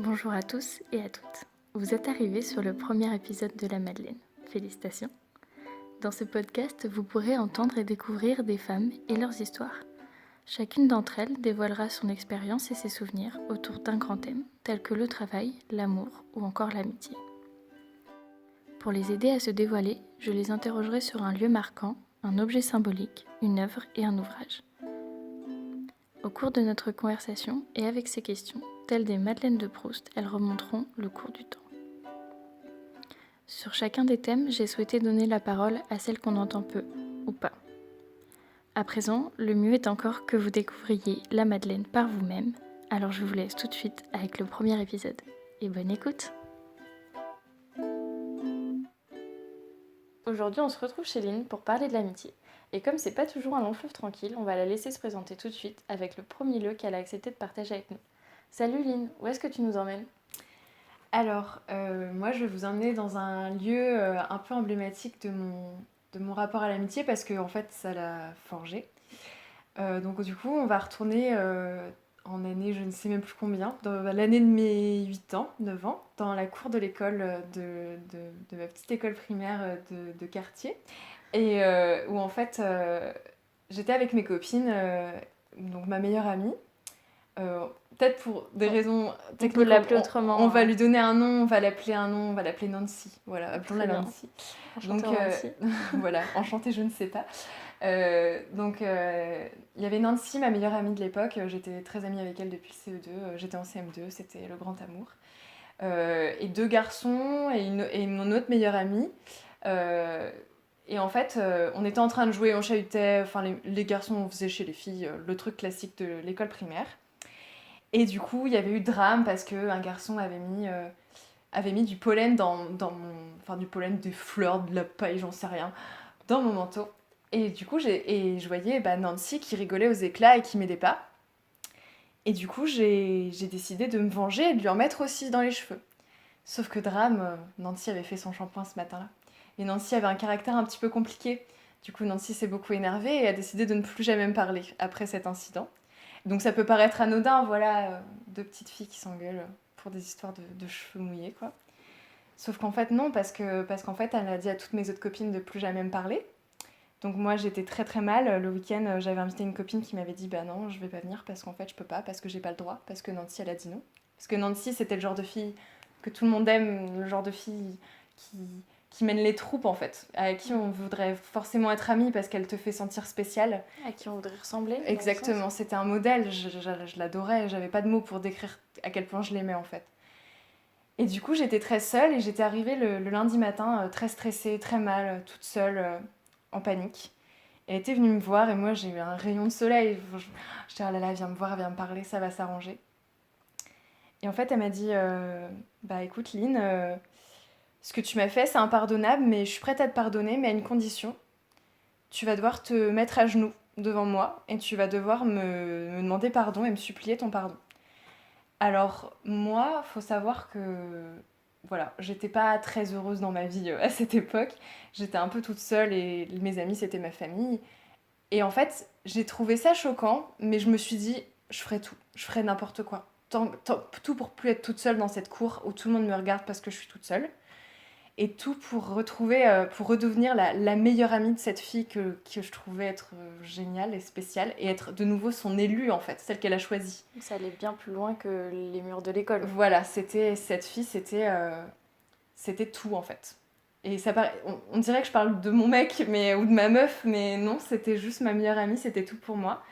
Bonjour à tous et à toutes. Vous êtes arrivés sur le premier épisode de La Madeleine. Félicitations. Dans ce podcast, vous pourrez entendre et découvrir des femmes et leurs histoires. Chacune d'entre elles dévoilera son expérience et ses souvenirs autour d'un grand thème, tel que le travail, l'amour ou encore l'amitié. Pour les aider à se dévoiler, je les interrogerai sur un lieu marquant, un objet symbolique, une œuvre et un ouvrage. Au cours de notre conversation et avec ces questions, telles des Madeleines de Proust, elles remonteront le cours du temps. Sur chacun des thèmes, j'ai souhaité donner la parole à celles qu'on entend peu, ou pas. À présent, le mieux est encore que vous découvriez la Madeleine par vous-même, alors je vous laisse tout de suite avec le premier épisode. Et bonne écoute! Aujourd'hui, on se retrouve chez Lynn pour parler de l'amitié. Et comme c'est pas toujours un long fleuve tranquille, on va la laisser se présenter tout de suite avec le premier lieu qu'elle a accepté de partager avec nous. Salut Lynn, où est-ce que tu nous emmènes ? Alors, moi, je vais vous emmener dans un lieu un peu emblématique de mon rapport à l'amitié parce que, en fait, ça l'a forgé. Donc, du coup, on va retourner en année, je ne sais même plus combien, dans l'année de mes 8 ans, 9 ans, dans la cour de l'école de ma petite école primaire de quartier. Et où, en fait, j'étais avec mes copines, donc ma meilleure amie. Peut-être pour des raisons techniques, on peut l'appeler autrement. On va lui donner un nom, on va l'appeler Nancy. Voilà, appelons-la Nancy. Enchantée Donc, Nancy. voilà, enchantée, je ne sais pas. Il y avait Nancy, ma meilleure amie de l'époque. J'étais très amie avec elle depuis le CE2. J'étais en CM2, c'était le grand amour. Et deux garçons et mon autre meilleure amie. Et en fait, on était en train de jouer, on chahutait. Enfin, les garçons, on faisait chez les filles le truc classique de l'école primaire. Et du coup, il y avait eu drame parce qu'un garçon avait mis du pollen dans mon... Enfin, du pollen, des fleurs, de la paille, j'en sais rien, dans mon manteau. Et du coup, je voyais Nancy qui rigolait aux éclats et qui m'aidait pas. Et du coup, j'ai décidé de me venger et de lui en mettre aussi dans les cheveux. Sauf que drame, Nancy avait fait son shampoing ce matin-là. Et Nancy avait un caractère un petit peu compliqué. Du coup, Nancy s'est beaucoup énervée et a décidé de ne plus jamais me parler après cet incident. Donc ça peut paraître anodin, voilà, deux petites filles qui s'engueulent pour des histoires de cheveux mouillés, quoi. Sauf qu'en fait, non, parce qu'en fait, elle a dit à toutes mes autres copines de plus jamais me parler. Donc moi, j'étais très très mal. Le week-end, j'avais invité une copine qui m'avait dit « Bah non, je vais pas venir parce qu'en fait, je peux pas, parce que j'ai pas le droit, parce que Nancy, elle a dit non. » Parce que Nancy, c'était le genre de fille que tout le monde aime, le genre de fille qui, qui mène les troupes, en fait, avec qui on voudrait forcément être amie parce qu'elle te fait sentir spéciale. À qui on voudrait ressembler. Exactement, c'était un modèle, je l'adorais, j'avais pas de mots pour décrire à quel point je l'aimais en fait. Et du coup, j'étais très seule et j'étais arrivée le lundi matin très stressée, très mal, toute seule, en panique. Elle était venue me voir et moi j'ai eu un rayon de soleil. J'étais oh là là, viens me voir, viens me parler, ça va s'arranger. Et en fait, elle m'a dit bah écoute, Lynn, ce que tu m'as fait, c'est impardonnable, mais je suis prête à te pardonner, mais à une condition. Tu vas devoir te mettre à genoux devant moi et tu vas devoir me demander pardon et me supplier ton pardon. Alors moi, faut savoir que voilà, j'étais pas très heureuse dans ma vie à cette époque. J'étais un peu toute seule et mes amis c'était ma famille. Et en fait, j'ai trouvé ça choquant, mais je me suis dit, je ferai tout, je ferai n'importe quoi. Tout pour plus être toute seule dans cette cour où tout le monde me regarde parce que je suis toute seule. Et tout pour retrouver, pour redevenir la meilleure amie de cette fille que je trouvais être géniale et spéciale, et être de nouveau son élue en fait, celle qu'elle a choisie. Ça allait bien plus loin que les murs de l'école. Voilà, cette fille, c'était tout en fait. Et ça on dirait que je parle de mon mec ou de ma meuf, mais non, c'était juste ma meilleure amie, c'était tout pour moi.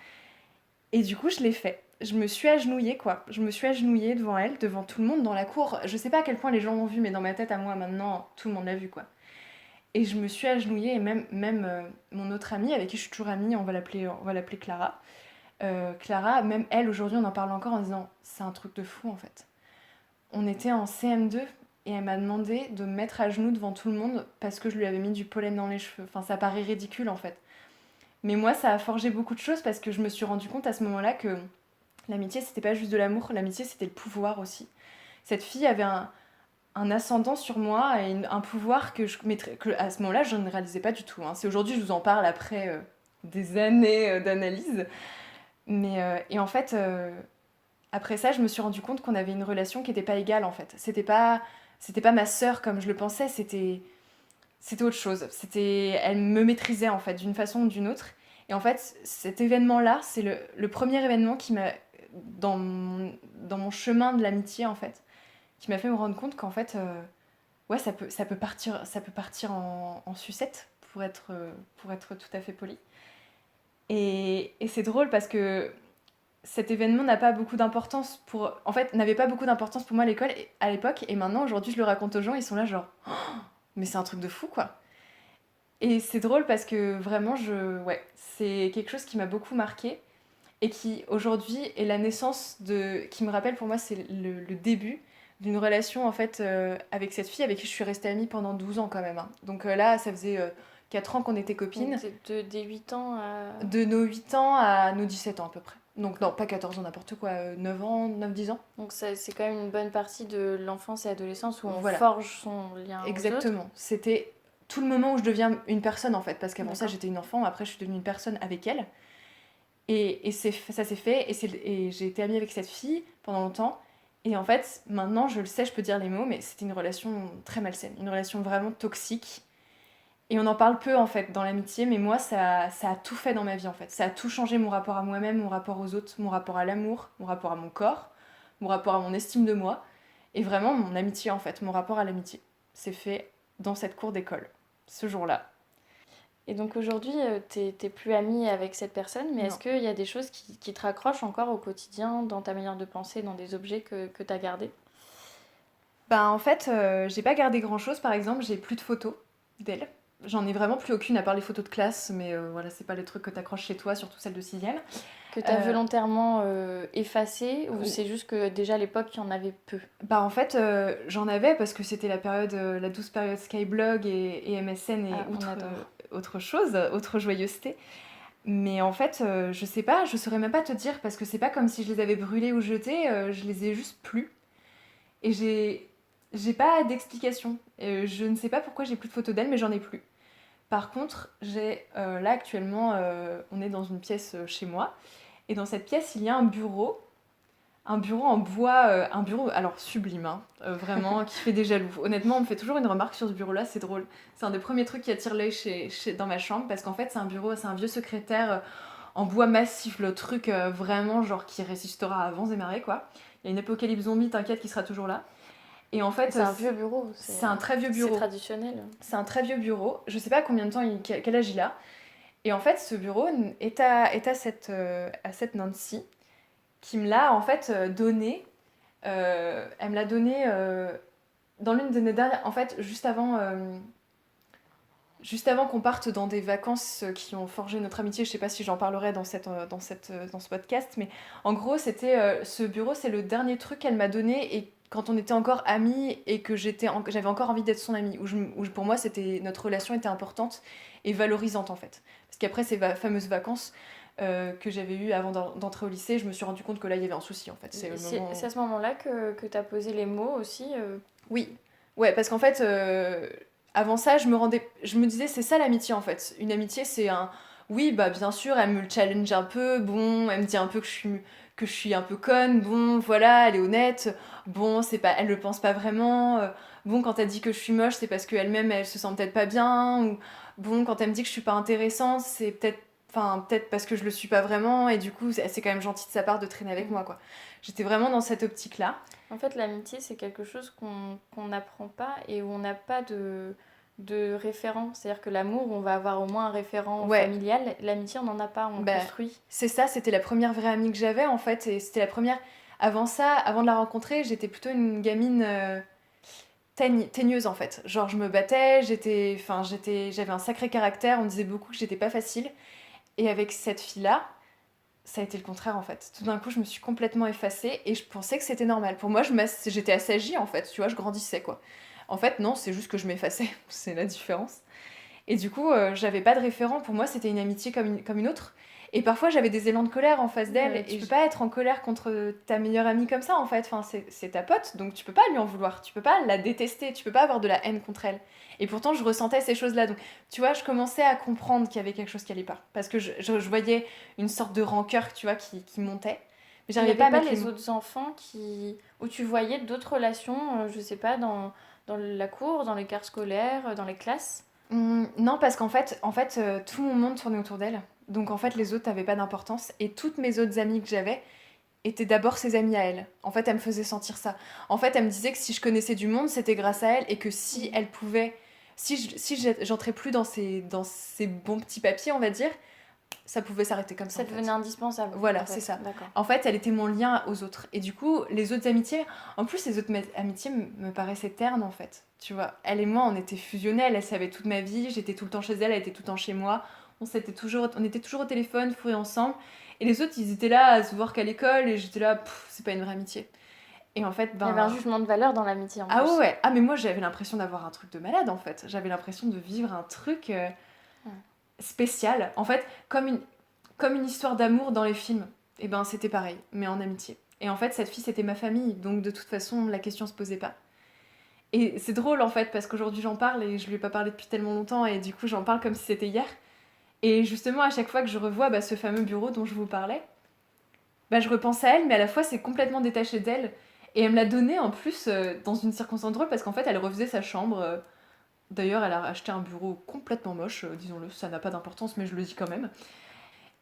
Et du coup, je l'ai fait. Je me suis agenouillée, quoi. Je me suis agenouillée devant elle, devant tout le monde dans la cour. Je sais pas à quel point les gens l'ont vu, mais dans ma tête, à moi, maintenant, tout le monde l'a vu, quoi. Et je me suis agenouillée, et même mon autre amie, avec qui je suis toujours amie, on va l'appeler Clara. Clara, même elle, aujourd'hui, on en parle encore en disant « c'est un truc de fou, en fait ». On était en CM2, et elle m'a demandé de me mettre à genoux devant tout le monde parce que je lui avais mis du pollen dans les cheveux. Enfin, ça paraît ridicule, en fait. Mais moi, ça a forgé beaucoup de choses parce que je me suis rendu compte à ce moment-là que l'amitié, c'était pas juste de l'amour, l'amitié, c'était le pouvoir aussi. Cette fille avait un ascendant sur moi et un pouvoir que à ce moment-là, je ne réalisais pas du tout. Hein. C'est aujourd'hui, je vous en parle après des années d'analyse. Et en fait, après ça, je me suis rendu compte qu'on avait une relation qui n'était pas égale en fait. C'était pas ma sœur comme je le pensais, c'était autre chose. Elle me maîtrisait en fait d'une façon ou d'une autre. Et en fait, cet événement-là, c'est le premier événement qui m'a dans mon chemin de l'amitié en fait, qui m'a fait me rendre compte qu'en fait, ouais, ça peut partir en sucette pour être tout à fait poli. Et c'est drôle parce que cet événement n'avait pas beaucoup d'importance pour moi à l'époque, et maintenant aujourd'hui je le raconte aux gens, ils sont là genre oh, mais c'est un truc de fou quoi. Et c'est drôle parce que vraiment ouais, c'est quelque chose qui m'a beaucoup marqué et qui aujourd'hui est la naissance qui me rappelle pour moi c'est le début d'une relation en fait avec cette fille avec qui je suis restée amie pendant 12 ans quand même, hein. Donc là ça faisait 4 ans qu'on était copines. Donc, des 8 ans à... De nos 8 ans à nos 17 ans à peu près. Donc non, pas 14 ans, n'importe quoi, 9 ans, 9-10 ans. Donc c'est quand même une bonne partie de l'enfance et l'adolescence où on Voilà. forge son lien aux Exactement. autres. C'était tout le moment où je deviens une personne en fait, parce qu'avant ça D'accord. j'étais une enfant, après je suis devenue une personne avec elle. Et ça s'est fait, et j'ai été amie avec cette fille pendant longtemps. Et en fait, maintenant je le sais, je peux dire les mots, mais c'était une relation très malsaine, une relation vraiment toxique. Et on en parle peu en fait dans l'amitié, mais moi ça a tout fait dans ma vie en fait. Ça a tout changé, mon rapport à moi-même, mon rapport aux autres, mon rapport à l'amour, mon rapport à mon corps, mon rapport à mon estime de moi. Et vraiment mon amitié en fait, mon rapport à l'amitié. C'est fait dans cette cour d'école, ce jour-là. Et donc aujourd'hui, t'es plus amie avec cette personne, mais Non. est-ce qu'il y a des choses qui te raccrochent encore au quotidien, dans ta manière de penser, dans des objets que t'as gardés? Bah en fait, j'ai pas gardé grand-chose, par exemple, j'ai plus de photos d'elle. J'en ai vraiment plus aucune à part les photos de classe, mais voilà, c'est pas les trucs que t'accroches chez toi, surtout celles de 6ème. Que t'as Euh, volontairement effacées, ou ou- c'est juste que déjà à l'époque, il y en avait peu? Bah en fait, j'en avais parce que c'était la douce période Skyblog et MSN et Ah, on adore. autre chose, autre joyeuseté. Mais en fait, je sais pas, je saurais même pas te dire parce que c'est pas comme si je les avais brûlés ou jetés, je les ai juste plus. Et j'ai pas d'explication. Je ne sais pas pourquoi j'ai plus de photos d'elle, mais j'en ai plus. Par contre, là actuellement, on est dans une pièce chez moi. Et dans cette pièce, il y a un bureau en bois, un bureau alors sublime, hein, vraiment, qui fait des jaloux. Honnêtement, on me fait toujours une remarque sur ce bureau-là, c'est drôle. C'est un des premiers trucs qui attire l'œil dans ma chambre, parce qu'en fait, c'est un bureau, c'est un vieux secrétaire en bois massif, le truc vraiment genre qui résistera à vents et marées, quoi. Il y a une apocalypse zombie, t'inquiète, qui sera toujours là. Et en fait, C'est un vieux bureau. c'est un très vieux bureau. C'est traditionnel. C'est un très vieux bureau. Je sais pas combien de temps, quel âge il a. Et en fait, ce bureau est à cette Nancy qui me l'a en fait donné. Elle me l'a donné dans l'une de mes dernières. En fait, juste avant qu'on parte dans des vacances qui ont forgé notre amitié, je sais pas si j'en parlerai dans ce podcast, mais en gros, ce bureau, c'est le dernier truc qu'elle m'a donné et quand on était encore amis et que j'avais encore envie d'être son amie, où pour moi, notre relation était importante et valorisante en fait. Parce qu'après ces fameuses vacances que j'avais eues avant d'entrer au lycée, je me suis rendu compte que là, il y avait un souci en fait. C'est à ce moment-là que t'as posé les mots aussi. Oui, ouais, parce qu'en fait, avant ça, je me disais, c'est ça l'amitié en fait. Une amitié, c'est un. Oui, bah bien sûr, elle me challenge un peu, bon, elle me dit un peu que je suis un peu conne, bon, voilà, elle est honnête, bon, c'est pas, elle le pense pas vraiment, bon, quand elle dit que je suis moche, c'est parce qu'elle-même, elle se sent peut-être pas bien, ou bon, quand elle me dit que je suis pas intéressante, c'est peut-être parce que je le suis pas vraiment, et du coup, c'est quand même gentil de sa part de traîner avec moi, quoi. J'étais vraiment dans cette optique-là. En fait, l'amitié, c'est quelque chose qu'on n'apprend pas et où on n'a pas de référent. C'est-à-dire que l'amour, on va avoir au moins un référent Ouais. familial. L'amitié, on n'en a pas, on Bah, construit. C'est ça, c'était la première vraie amie que j'avais en fait, et c'était la première. Avant ça, avant de la rencontrer, j'étais plutôt une gamine teigneuse en fait. Genre je me battais, j'avais un sacré caractère, on disait beaucoup que j'étais pas facile. Et avec cette fille-là, ça a été le contraire en fait. Tout d'un coup, je me suis complètement effacée et je pensais que c'était normal. Pour moi, j'étais assagie en fait, tu vois, je grandissais quoi. En fait, non, c'est juste que je m'effaçais, c'est la différence. Et du coup, j'avais pas de référent. Pour moi, c'était une amitié comme une autre. Et parfois, j'avais des élans de colère en face d'elle. Ouais, Et tu peux pas être en colère contre ta meilleure amie comme ça, en fait. Enfin, c'est ta pote, donc tu peux pas lui en vouloir. Tu peux pas la détester. Tu peux pas avoir de la haine contre elle. Et pourtant, je ressentais ces choses-là. Donc, tu vois, je commençais à comprendre qu'il y avait quelque chose qui allait pas. Parce que je voyais une sorte de rancœur, tu vois, qui montait. Mais Il n'y j'arrivais avait pas à pas mettre les les mots. autres enfants où tu voyais d'autres relations, je sais pas, dans la cour, dans l'écart scolaire, dans les classes? Non, parce qu'en fait, tout mon monde tournait autour d'elle. Donc en fait, les autres n'avaient pas d'importance. Et toutes mes autres amies que j'avais étaient d'abord ses amies à elle. En fait, elle me faisait sentir ça. En fait, elle me disait que si je connaissais du monde, c'était grâce à elle. Et que si Mhm. elle pouvait... Si j'entrais plus dans ces bons petits papiers, on va dire, ça pouvait s'arrêter comme ça, Ça en devenait fait. indispensable, Voilà, en c'est fait. ça. D'accord. En fait, elle était mon lien aux autres. Et du coup, les autres amitiés, en plus, les autres amitiés me paraissaient ternes, en fait. Tu vois, elle et moi, on était fusionnels. Elle savait toute ma vie. J'étais tout le temps chez elle. Elle était tout le temps chez moi. On était toujours au téléphone, fourrés ensemble. Et les autres, ils étaient là à se voir qu'à l'école. Et j'étais là, c'est pas une vraie amitié. Et en fait, Il y avait un ben. jugement de valeur dans l'amitié, en Ah ouais, plus. ouais. Ah, mais moi, j'avais l'impression d'avoir un truc de malade, en fait. J'avais l'impression de vivre un truc Ouais. spécial. En fait, comme une histoire d'amour dans les films. Et ben c'était pareil, mais en amitié. Et en fait, cette fille, c'était ma famille, donc de toute façon, la question se posait pas. Et c'est drôle en fait, parce qu'aujourd'hui j'en parle et je lui ai pas parlé depuis tellement longtemps, et du coup j'en parle comme si c'était hier. Et justement, à chaque fois que je revois ce fameux bureau dont je vous parlais, je repense à elle, mais à la fois c'est complètement détaché d'elle. Et elle me l'a donné en plus dans une circonstance drôle, parce qu'en fait elle refaisait sa chambre. D'ailleurs, elle a acheté un bureau complètement moche, disons-le, ça n'a pas d'importance, mais je le dis quand même.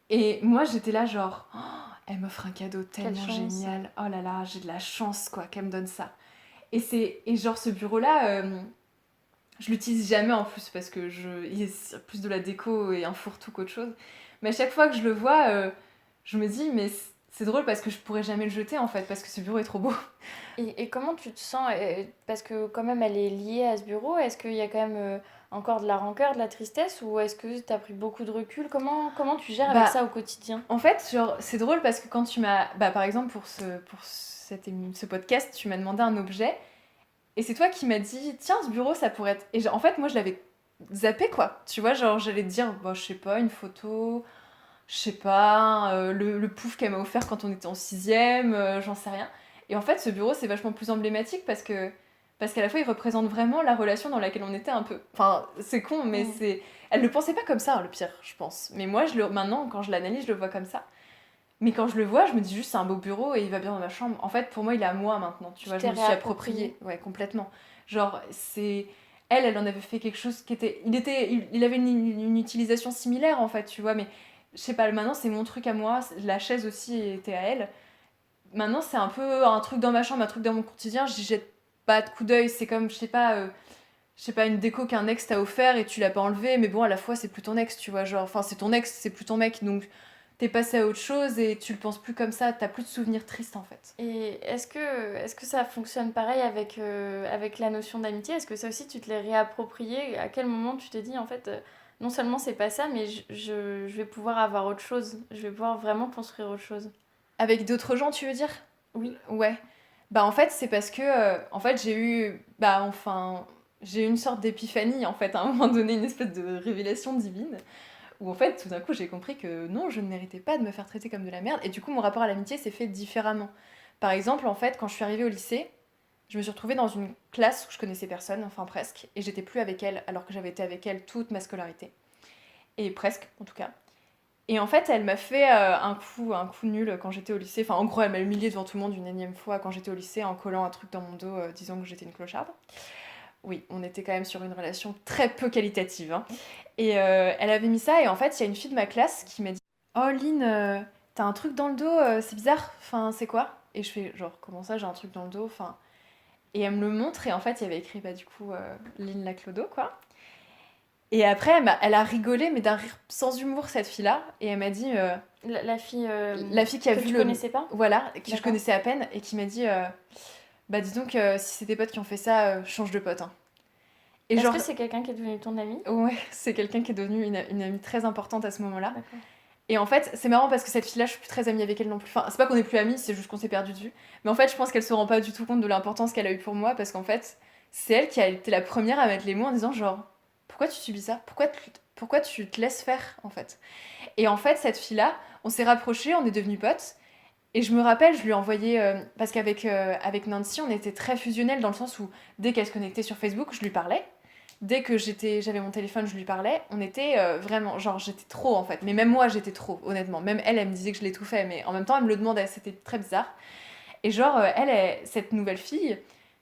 Et moi, j'étais là, genre, oh, elle m'offre un cadeau Quelle tellement chance. génial. Oh là là, j'ai de la chance, quoi, qu'elle me donne ça. Et genre, ce bureau-là, je l'utilise jamais en plus parce que c'est plus de la déco et un fourre-tout qu'autre chose. Mais à chaque fois que je le vois, je me dis, mais c'est drôle parce que je pourrais jamais le jeter en fait, parce que ce bureau est trop beau. Et comment tu te sens parce que quand même elle est liée à ce bureau, est-ce qu'il y a quand même encore de la rancœur, de la tristesse, ou est-ce que tu as pris beaucoup de recul? Comment tu gères avec Bah, ça au quotidien? en fait, genre, c'est drôle parce que quand tu m'as. Bah, par exemple, ce podcast, tu m'as demandé un objet. Et c'est toi qui m'as dit, tiens, ce bureau, ça pourrait être. Et en fait, moi, je l'avais zappé, quoi. Tu vois, genre, j'allais te dire, je sais pas, une photo, je sais pas, le pouf qu'elle m'a offert quand on était en sixième, j'en sais rien. Et en fait, ce bureau, c'est vachement plus emblématique parce qu'à la fois, il représente vraiment la relation dans laquelle on était un peu. Enfin, c'est con, mais Mm. c'est. Elle le pensait pas comme ça, hein, le pire, je pense. Mais moi, maintenant, quand je l'analyse, je le vois comme ça. Mais quand je le vois, je me dis juste c'est un beau bureau et il va bien dans ma chambre. En fait, pour moi, il est à moi maintenant. Tu Tu vois, je t'es me le suis réapproprié. approprié. Ouais, complètement. Genre, c'est. Elle en avait fait quelque chose qui était. Il avait une utilisation similaire en fait, tu vois, mais je sais pas, maintenant c'est mon truc à moi. La chaise aussi était à elle. Maintenant, c'est un peu un truc dans ma chambre, un truc dans mon quotidien. J'y jette pas de coup d'œil. C'est comme, je sais pas, une déco qu'un ex t'a offert et tu l'as pas enlevé, mais bon, à la fois, c'est plus ton ex, tu vois. Genre, enfin, c'est ton ex, c'est plus ton mec. Donc, t'es passé à autre chose et tu le penses plus comme ça, t'as plus de souvenirs tristes en fait. Et est-ce que ça fonctionne pareil avec la notion d'amitié? Est-ce que ça aussi tu te l'es réapproprié? À quel moment tu t'es dit en fait, non seulement c'est pas ça, mais je vais pouvoir avoir autre chose, je vais pouvoir vraiment construire autre chose? Avec d'autres gens, tu veux dire? Oui. Ouais. Bah en fait, c'est parce que en fait, j'ai eu une sorte d'épiphanie en fait, à un moment donné, une espèce de révélation divine où en fait, tout d'un coup, j'ai compris que non, je ne méritais pas de me faire traiter comme de la merde et du coup, mon rapport à l'amitié s'est fait différemment. Par exemple, en fait, quand je suis arrivée au lycée, je me suis retrouvée dans une classe où je connaissais personne, enfin presque, et j'étais plus avec elle alors que j'avais été avec elle toute ma scolarité. Et presque, en tout cas. Et en fait, elle m'a fait un coup nul quand j'étais au lycée. Enfin, en gros, elle m'a humiliée devant tout le monde une énième fois quand j'étais au lycée en collant un truc dans mon dos disant que j'étais une clocharde. Oui, on était quand même sur une relation très peu qualitative, hein. Et elle avait mis ça, et en fait, il y a une fille de ma classe qui m'a dit: Oh Lynn, t'as un truc dans le dos, c'est bizarre. Enfin, c'est quoi? Et je fais genre, comment ça, j'ai un truc dans le dos? Enfin. Et elle me le montre, et en fait, il y avait écrit, du coup, Lynn Laclodo, quoi. Et après, elle a rigolé, mais d'un rire sans humour, cette fille-là. Et elle m'a dit, La fille la fille qui a que vu tu le. connaissais pas? Voilà, que je D'accord. connaissais à peine, et qui m'a dit, bah dis donc, si c'est tes potes qui ont fait ça, change de pote, hein. Et Est-ce genre, que c'est quelqu'un qui est devenu ton ami? ouais, c'est quelqu'un qui est devenu une amie très importante à ce moment-là. D'accord. Et en fait, c'est marrant parce que cette fille-là, je suis plus très amie avec elle non plus. Enfin, c'est pas qu'on est plus amis, c'est juste qu'on s'est perdu de vue. Mais en fait, je pense qu'elle se rend pas du tout compte de l'importance qu'elle a eu pour moi, parce qu'en fait, c'est elle qui a été la première à mettre les mots en disant genre, pourquoi tu subis ça? Pourquoi tu te laisses faire, en fait? Et en fait, cette fille-là, on s'est rapprochés, on est devenus potes. Et je me rappelle, je lui ai envoyé. Parce qu'avec avec Nancy, on était très fusionnels dans le sens où dès qu'elle se connectait sur Facebook, je lui parlais. dès que j'avais mon téléphone, je lui parlais, on était vraiment, genre j'étais trop en fait, mais même moi j'étais trop, honnêtement. Même elle me disait que je l'étouffais, mais en même temps elle me le demandait, c'était très bizarre. Et genre, cette nouvelle fille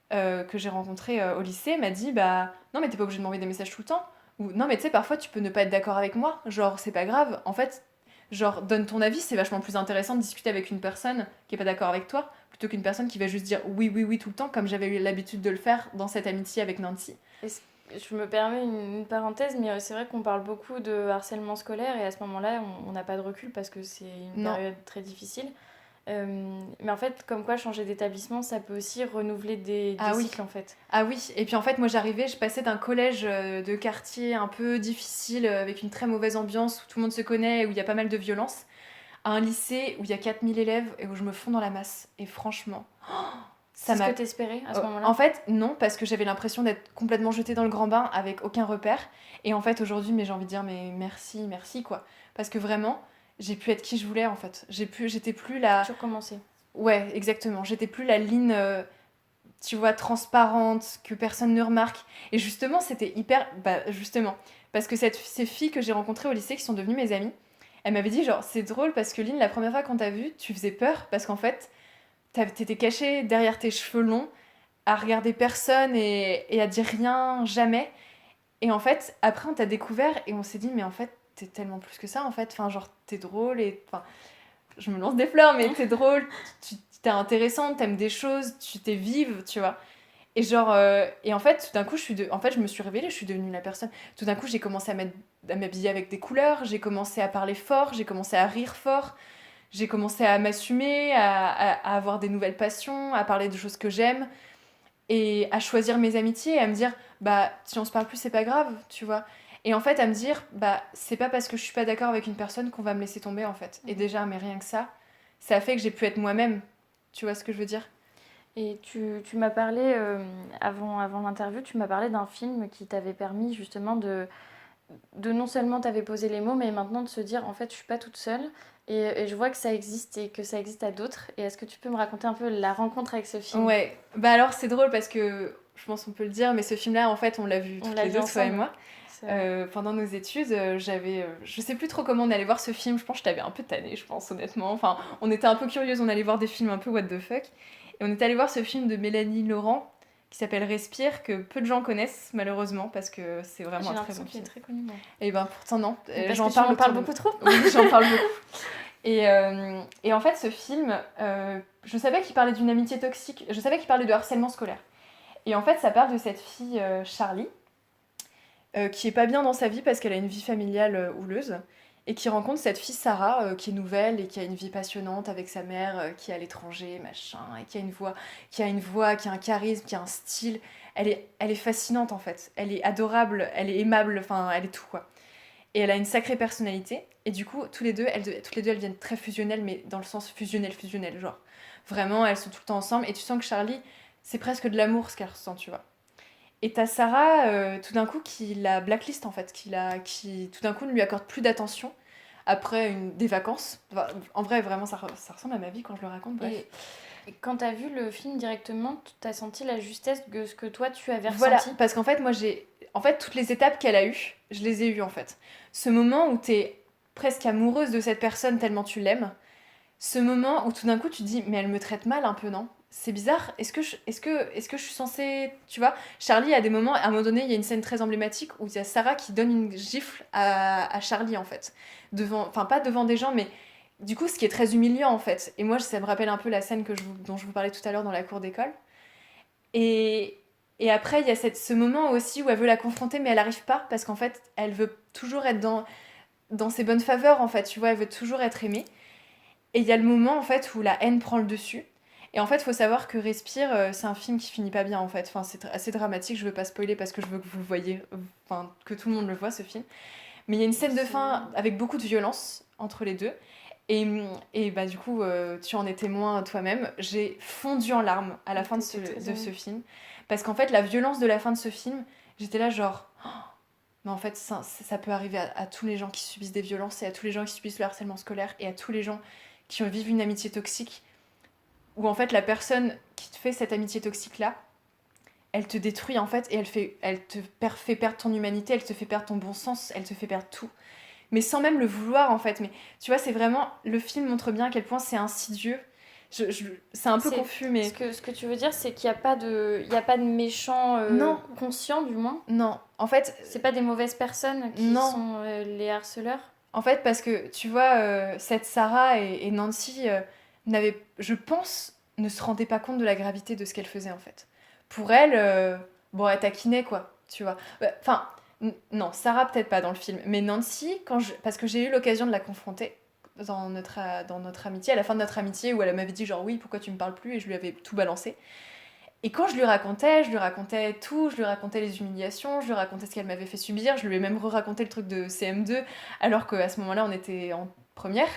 que j'ai rencontrée au lycée m'a dit, bah non mais t'es pas obligé de m'envoyer des messages tout le temps. Ou non mais tu sais, parfois tu peux ne pas être d'accord avec moi, genre c'est pas grave. En fait, genre donne ton avis, c'est vachement plus intéressant de discuter avec une personne qui est pas d'accord avec toi, plutôt qu'une personne qui va juste dire oui, oui, oui tout le temps, comme j'avais eu l'habitude de le faire dans cette amitié avec Nancy. Je me permets une parenthèse, mais c'est vrai qu'on parle beaucoup de harcèlement scolaire et à ce moment-là, on n'a pas de recul parce que c'est une Non. période très difficile. Mais en fait, comme quoi changer d'établissement, ça peut aussi renouveler des Ah oui. cycles en fait. Ah oui, et puis en fait moi j'arrivais, je passais d'un collège de quartier un peu difficile, avec une très mauvaise ambiance, où tout le monde se connaît, où il y a pas mal de violence, à un lycée où il y a 4000 élèves et où je me fonds dans la masse. Et franchement, ça C'est ce m'a... que t'espérais à ce moment-là? En fait, non, parce que j'avais l'impression d'être complètement jetée dans le grand bain avec aucun repère. Et en fait, aujourd'hui, mais j'ai envie de dire, mais merci, merci, quoi. Parce que vraiment, j'ai pu être qui je voulais, en fait. J'étais plus la... Tu recommençais. Ouais, exactement. J'étais plus la ligne, tu vois, transparente, que personne ne remarque. Et justement, c'était hyper... Bah, justement. Parce que ces filles que j'ai rencontrées au lycée, qui sont devenues mes amies, elles m'avaient dit, genre, c'est drôle parce que Lynn, la première fois qu'on t'a vue, tu faisais peur parce qu'en fait, t'étais cachée derrière tes cheveux longs à regarder personne et à dire rien, jamais. Et en fait, après, on t'a découvert et on s'est dit, mais en fait, t'es tellement plus que ça, en fait. Enfin, genre, t'es drôle et... Enfin, je me lance des fleurs, mais t'es drôle, t'es intéressante, t'aimes des choses, tu t'es vive, tu vois. Et genre, et en fait, tout d'un coup, en fait, je me suis révélée, je suis devenue la personne. Tout d'un coup, j'ai commencé à m'habiller avec des couleurs, j'ai commencé à parler fort, j'ai commencé à rire fort, j'ai commencé à m'assumer, à avoir des nouvelles passions, à parler de choses que j'aime, et à choisir mes amitiés, à me dire, bah, si on se parle plus, c'est pas grave, tu vois. Et en fait, à me dire, bah, c'est pas parce que je suis pas d'accord avec une personne qu'on va me laisser tomber, en fait. Et déjà, mais rien que ça a fait que j'ai pu être moi-même. Tu vois ce que je veux dire? Et tu m'as parlé, avant l'interview, tu m'as parlé d'un film qui t'avait permis justement de non seulement t'avais posé les mots, mais maintenant de se dire en fait je suis pas toute seule et je vois que ça existe et que ça existe à d'autres. Et est-ce que tu peux me raconter un peu la rencontre avec ce film? Ouais, bah alors c'est drôle parce que je pense qu'on peut le dire, mais ce film-là, en fait, on l'a vu On toutes l'a les vu deux, toi et ensemble. moi. Pendant nos études, je sais plus trop comment on allait voir ce film, je pense que je t'avais un peu tanné, je pense, honnêtement. Enfin, on était un peu curieuses, on allait voir des films un peu what the fuck. Et on est allé voir ce film de Mélanie Laurent qui s'appelle Respire, que peu de gens connaissent malheureusement parce que c'est vraiment J'ai un très bon l'impression qu'il film. est très connu. Moi. Et ben pourtant non, Parce j'en que tu en parle parles autour de beaucoup trop. moi. Oui, j'en parle beaucoup. Et en fait, ce film, je savais qu'il parlait d'une amitié toxique, je savais qu'il parlait de harcèlement scolaire. Et en fait, ça parle de cette fille, Charlie, qui est pas bien dans sa vie parce qu'elle a une vie familiale houleuse, et qui rencontre cette fille Sarah, qui est nouvelle et qui a une vie passionnante avec sa mère, qui est à l'étranger, machin, et qui a une voix, qui a un charisme, qui a un style. Elle est fascinante en fait. Elle est adorable, elle est aimable, enfin, elle est tout quoi. Et elle a une sacrée personnalité. Et du coup, toutes les deux, elles viennent très fusionnelles, mais dans le sens fusionnel, genre. Vraiment, elles sont tout le temps ensemble. Et tu sens que Charlie, c'est presque de l'amour ce qu'elle ressent, tu vois. Et t'as Sarah, tout d'un coup, qui la blacklist, en fait. Qui tout d'un coup, ne lui accorde plus d'attention après des vacances. Enfin, en vrai, vraiment, ça ressemble à ma vie quand je le raconte, bref. Et quand t'as vu le film directement, t'as senti la justesse de ce que toi tu avais Voilà, ressenti? parce qu'en fait, moi, En fait, toutes les étapes qu'elle a eues, je les ai eues, en fait. Ce moment où t'es presque amoureuse de cette personne tellement tu l'aimes. Ce moment où tout d'un coup, tu te dis, mais elle me traite mal un peu, non? C'est bizarre. Est-ce que je suis censée... Tu vois, Charlie, à des moments, à un moment donné, il y a une scène très emblématique où il y a Sarah qui donne une gifle à Charlie, en fait. Enfin, pas devant des gens, mais... Du coup, ce qui est très humiliant, en fait. Et moi, ça me rappelle un peu la scène dont je vous parlais tout à l'heure dans la cour d'école. Et, et après, il y a ce moment aussi où elle veut la confronter, mais elle n'arrive pas, parce qu'en fait, elle veut toujours être dans ses bonnes faveurs, en fait, tu vois, elle veut toujours être aimée. Et il y a le moment, en fait, où la haine prend le dessus. Et en fait, il faut savoir que Respire, c'est un film qui finit pas bien, en fait. Enfin, c'est assez dramatique, je veux pas spoiler parce que je veux que vous le voyez, enfin, que tout le monde le voit, ce film. Mais il y a une scène de fin avec beaucoup de violence entre les deux. Et bah, du coup, tu en es témoin toi-même. J'ai fondu en larmes à la fin de ce film. Parce qu'en fait, la violence de la fin de ce film, j'étais là genre... Oh, mais en fait, ça peut arriver à tous les gens qui subissent des violences et à tous les gens qui subissent le harcèlement scolaire et à tous les gens qui vivent une amitié toxique. Où en fait, la personne qui te fait cette amitié toxique-là, elle te détruit en fait, et fait perdre ton humanité, elle te fait perdre ton bon sens, elle te fait perdre tout. Mais sans même le vouloir en fait. Mais tu vois, c'est vraiment, le film montre bien à quel point c'est insidieux. C'est un peu confus, mais Ce que tu veux dire, c'est qu'il n'y a pas de méchants non, conscients, du moins. non. En fait, C'est pas des mauvaises personnes qui non. sont les harceleurs. En fait, parce que tu vois, cette Sarah et Nancy je pense, ne se rendaient pas compte de la gravité de ce qu'elle faisait en fait. Pour elle, bon, elle taquinait quoi, tu vois. Enfin, non, Sarah peut-être pas dans le film, mais Nancy, parce que j'ai eu l'occasion de la confronter dans notre amitié, à la fin de notre amitié, où elle m'avait dit genre oui, pourquoi tu me parles plus, et je lui avais tout balancé. Et quand je lui racontais tout, je lui racontais les humiliations, je lui racontais ce qu'elle m'avait fait subir, je lui ai même raconté le truc de CM2, alors qu'à ce moment-là, on était en première.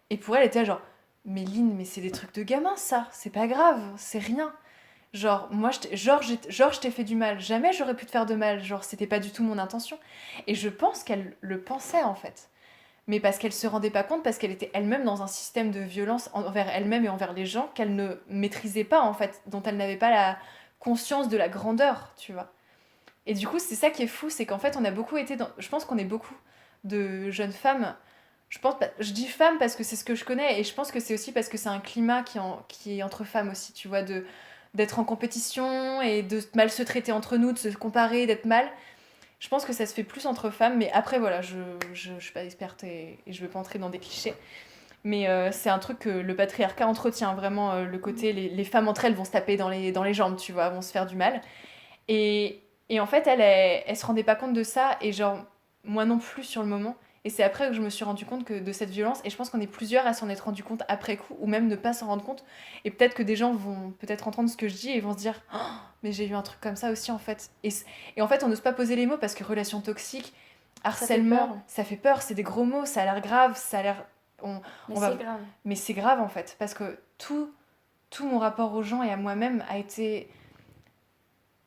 Et pour elle, elle était genre, mais Lynn, mais c'est des trucs de gamin, ça, c'est pas grave, c'est rien. Genre, moi, je t'ai fait du mal, jamais j'aurais pu te faire de mal, genre, c'était pas du tout mon intention. Et je pense qu'elle le pensait, en fait. Mais parce qu'elle se rendait pas compte, parce qu'elle était elle-même dans un système de violence envers elle-même et envers les gens qu'elle ne maîtrisait pas en fait, dont elle n'avait pas la conscience de la grandeur, tu vois. Et du coup, c'est ça qui est fou, c'est qu'en fait, on a beaucoup été dans... Je pense qu'on est beaucoup de jeunes femmes. Je dis femmes parce que c'est ce que je connais, et je pense que c'est aussi parce que c'est un climat qui est entre femmes aussi, tu vois, d'être en compétition et de mal se traiter entre nous, de se comparer, d'être mal. Je pense que ça se fait plus entre femmes, mais après, voilà, je suis pas experte et je veux pas entrer dans des clichés. Mais c'est un truc que le patriarcat entretient, vraiment, le côté, les femmes entre elles vont se taper dans les jambes, tu vois, vont se faire du mal. Et en fait, elle se rendait pas compte de ça, et genre, moi non plus sur le moment. Et c'est après que je me suis rendu compte de cette violence, et je pense qu'on est plusieurs à s'en être rendu compte après coup, ou même ne pas s'en rendre compte. Et peut-être que des gens vont peut-être entendre ce que je dis et vont se dire oh, mais j'ai eu un truc comme ça aussi en fait. Et en fait, on n'ose pas poser les mots parce que relation toxique, harcèlement, ça fait peur, c'est des gros mots, ça a l'air grave, ça a l'air. Mais c'est grave. Mais c'est grave en fait, parce que tout mon rapport aux gens et à moi-même a été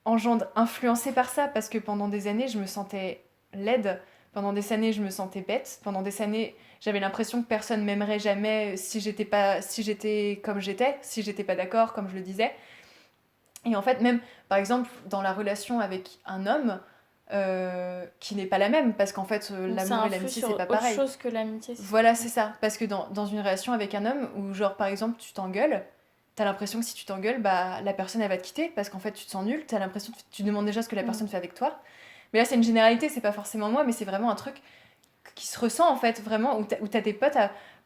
influencé par ça, parce que pendant des années, je me sentais laide, pendant des années, je me sentais bête, pendant des années, j'avais l'impression que personne m'aimerait jamais si j'étais comme j'étais, si j'étais pas d'accord, comme je le disais. Et en fait, même, par exemple, dans la relation avec un homme, qui n'est pas la même, parce qu'en fait, l'amour et l'amitié, c'est pas pareil. C'est autre chose que l'amitié. Voilà, c'est ça. Parce que dans une relation avec un homme, où genre, par exemple, tu t'engueules, t'as l'impression que si tu t'engueules, bah, la personne, elle va te quitter, parce qu'en fait, tu te sens nul, t'as l'impression que tu demandes déjà ce que la personne fait avec toi. Mais là, c'est une généralité, c'est pas forcément moi, mais c'est vraiment un truc qui se ressent, en fait, vraiment, où t'as des potes,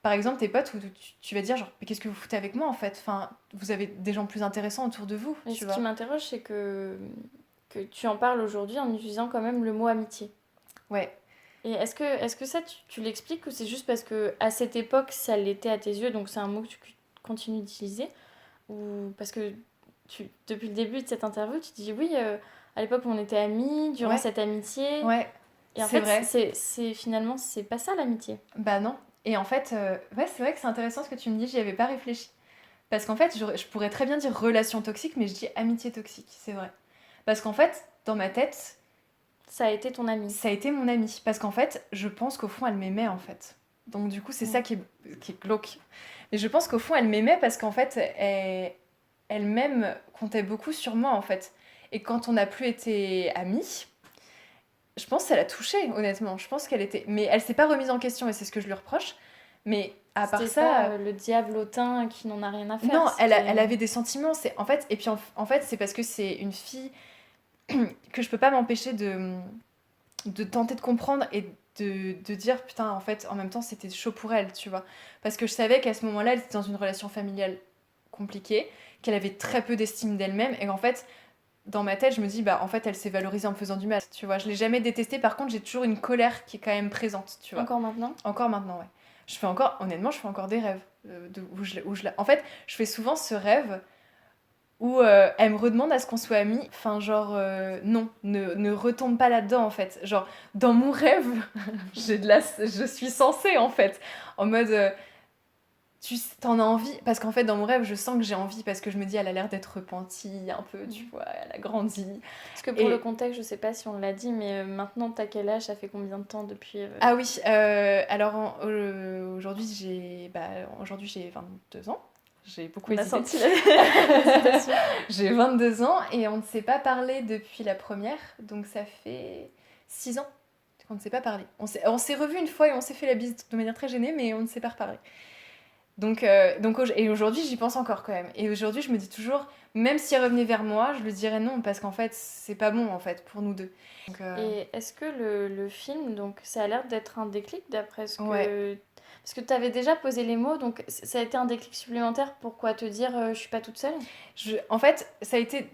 par exemple, tes potes, où tu vas dire, genre, mais qu'est-ce que vous foutez avec moi, en fait? Enfin, vous avez des gens plus intéressants autour de vous, tu vois. Ce qui m'interroge, c'est que tu en parles aujourd'hui en utilisant quand même le mot amitié. Ouais. Et est-ce que ça, tu l'expliques, ou c'est juste parce que à cette époque, ça l'était à tes yeux, donc c'est un mot que tu continues d'utiliser? Ou parce que depuis le début de cette interview, tu dis oui, à l'époque on était amis, durant cette amitié. Ouais. Et en fait, vrai. Finalement, c'est pas ça l'amitié. Bah non. Et en fait, ouais, c'est vrai que c'est intéressant ce que tu me dis, j'y avais pas réfléchi. Parce qu'en fait, je pourrais très bien dire relation toxique, mais je dis amitié toxique, c'est vrai. Parce qu'en fait, dans ma tête... Ça a été ton amie. Ça a été mon amie. Parce qu'en fait, je pense qu'au fond, elle m'aimait, en fait. Donc du coup, c'est ça qui est glauque. Mais je pense qu'au fond, elle m'aimait parce qu'en fait, elle-même comptait beaucoup sur moi, en fait. Et quand on n'a plus été amis, je pense que ça l'a touchée, honnêtement. Je pense qu'elle était... Mais elle s'est pas remise en question, et c'est ce que je lui reproche. Mais à part ça... Pas le diable hautain qui n'en a rien à faire. Non, elle avait des sentiments. En fait, et puis en fait, c'est parce que c'est une fille que je peux pas m'empêcher de tenter de comprendre et de dire putain, en fait, en même temps, c'était chaud pour elle, tu vois. Parce que je savais qu'à ce moment-là, elle était dans une relation familiale compliquée, qu'elle avait très peu d'estime d'elle-même, et qu'en fait, dans ma tête, je me dis, bah en fait, elle s'est valorisée en me faisant du mal, tu vois. Je l'ai jamais détestée, par contre, j'ai toujours une colère qui est quand même présente, tu vois. Encore maintenant ? Encore maintenant, ouais. Honnêtement, je fais encore des rêves. En fait, je fais souvent ce rêve où elle me redemande à ce qu'on soit amis. Enfin, genre, non, ne retombe pas là-dedans, en fait. Genre, dans mon rêve, je suis censée, en fait. En mode, t'en as envie. Parce qu'en fait, dans mon rêve, je sens que j'ai envie, parce que je me dis, elle a l'air d'être repentie, un peu, tu vois, elle a grandi. Parce que pour le contexte, je sais pas si on l'a dit, mais maintenant, t'as quel âge ? Ça fait combien de temps depuis Ah oui, alors aujourd'hui, j'ai 22 ans. J'ai beaucoup On a hésité. senti l'hésitation. J'ai 22 ans et on ne s'est pas parlé depuis la première, donc ça fait 6 ans qu'on ne s'est pas parlé. On s'est revus une fois et on s'est fait la bise de manière très gênée, mais on ne s'est pas reparlé. Et aujourd'hui, j'y pense encore quand même. Et aujourd'hui, je me dis toujours, même si elle revenait vers moi, je lui dirais non, parce qu'en fait, c'est pas bon en fait pour nous deux. Et est-ce que le film, donc ça a l'air d'être un déclic d'après ce Ouais. que... Parce que tu avais déjà posé les mots, donc ça a été un déclic supplémentaire. Pourquoi te dire je suis pas toute seule? En fait, ça a été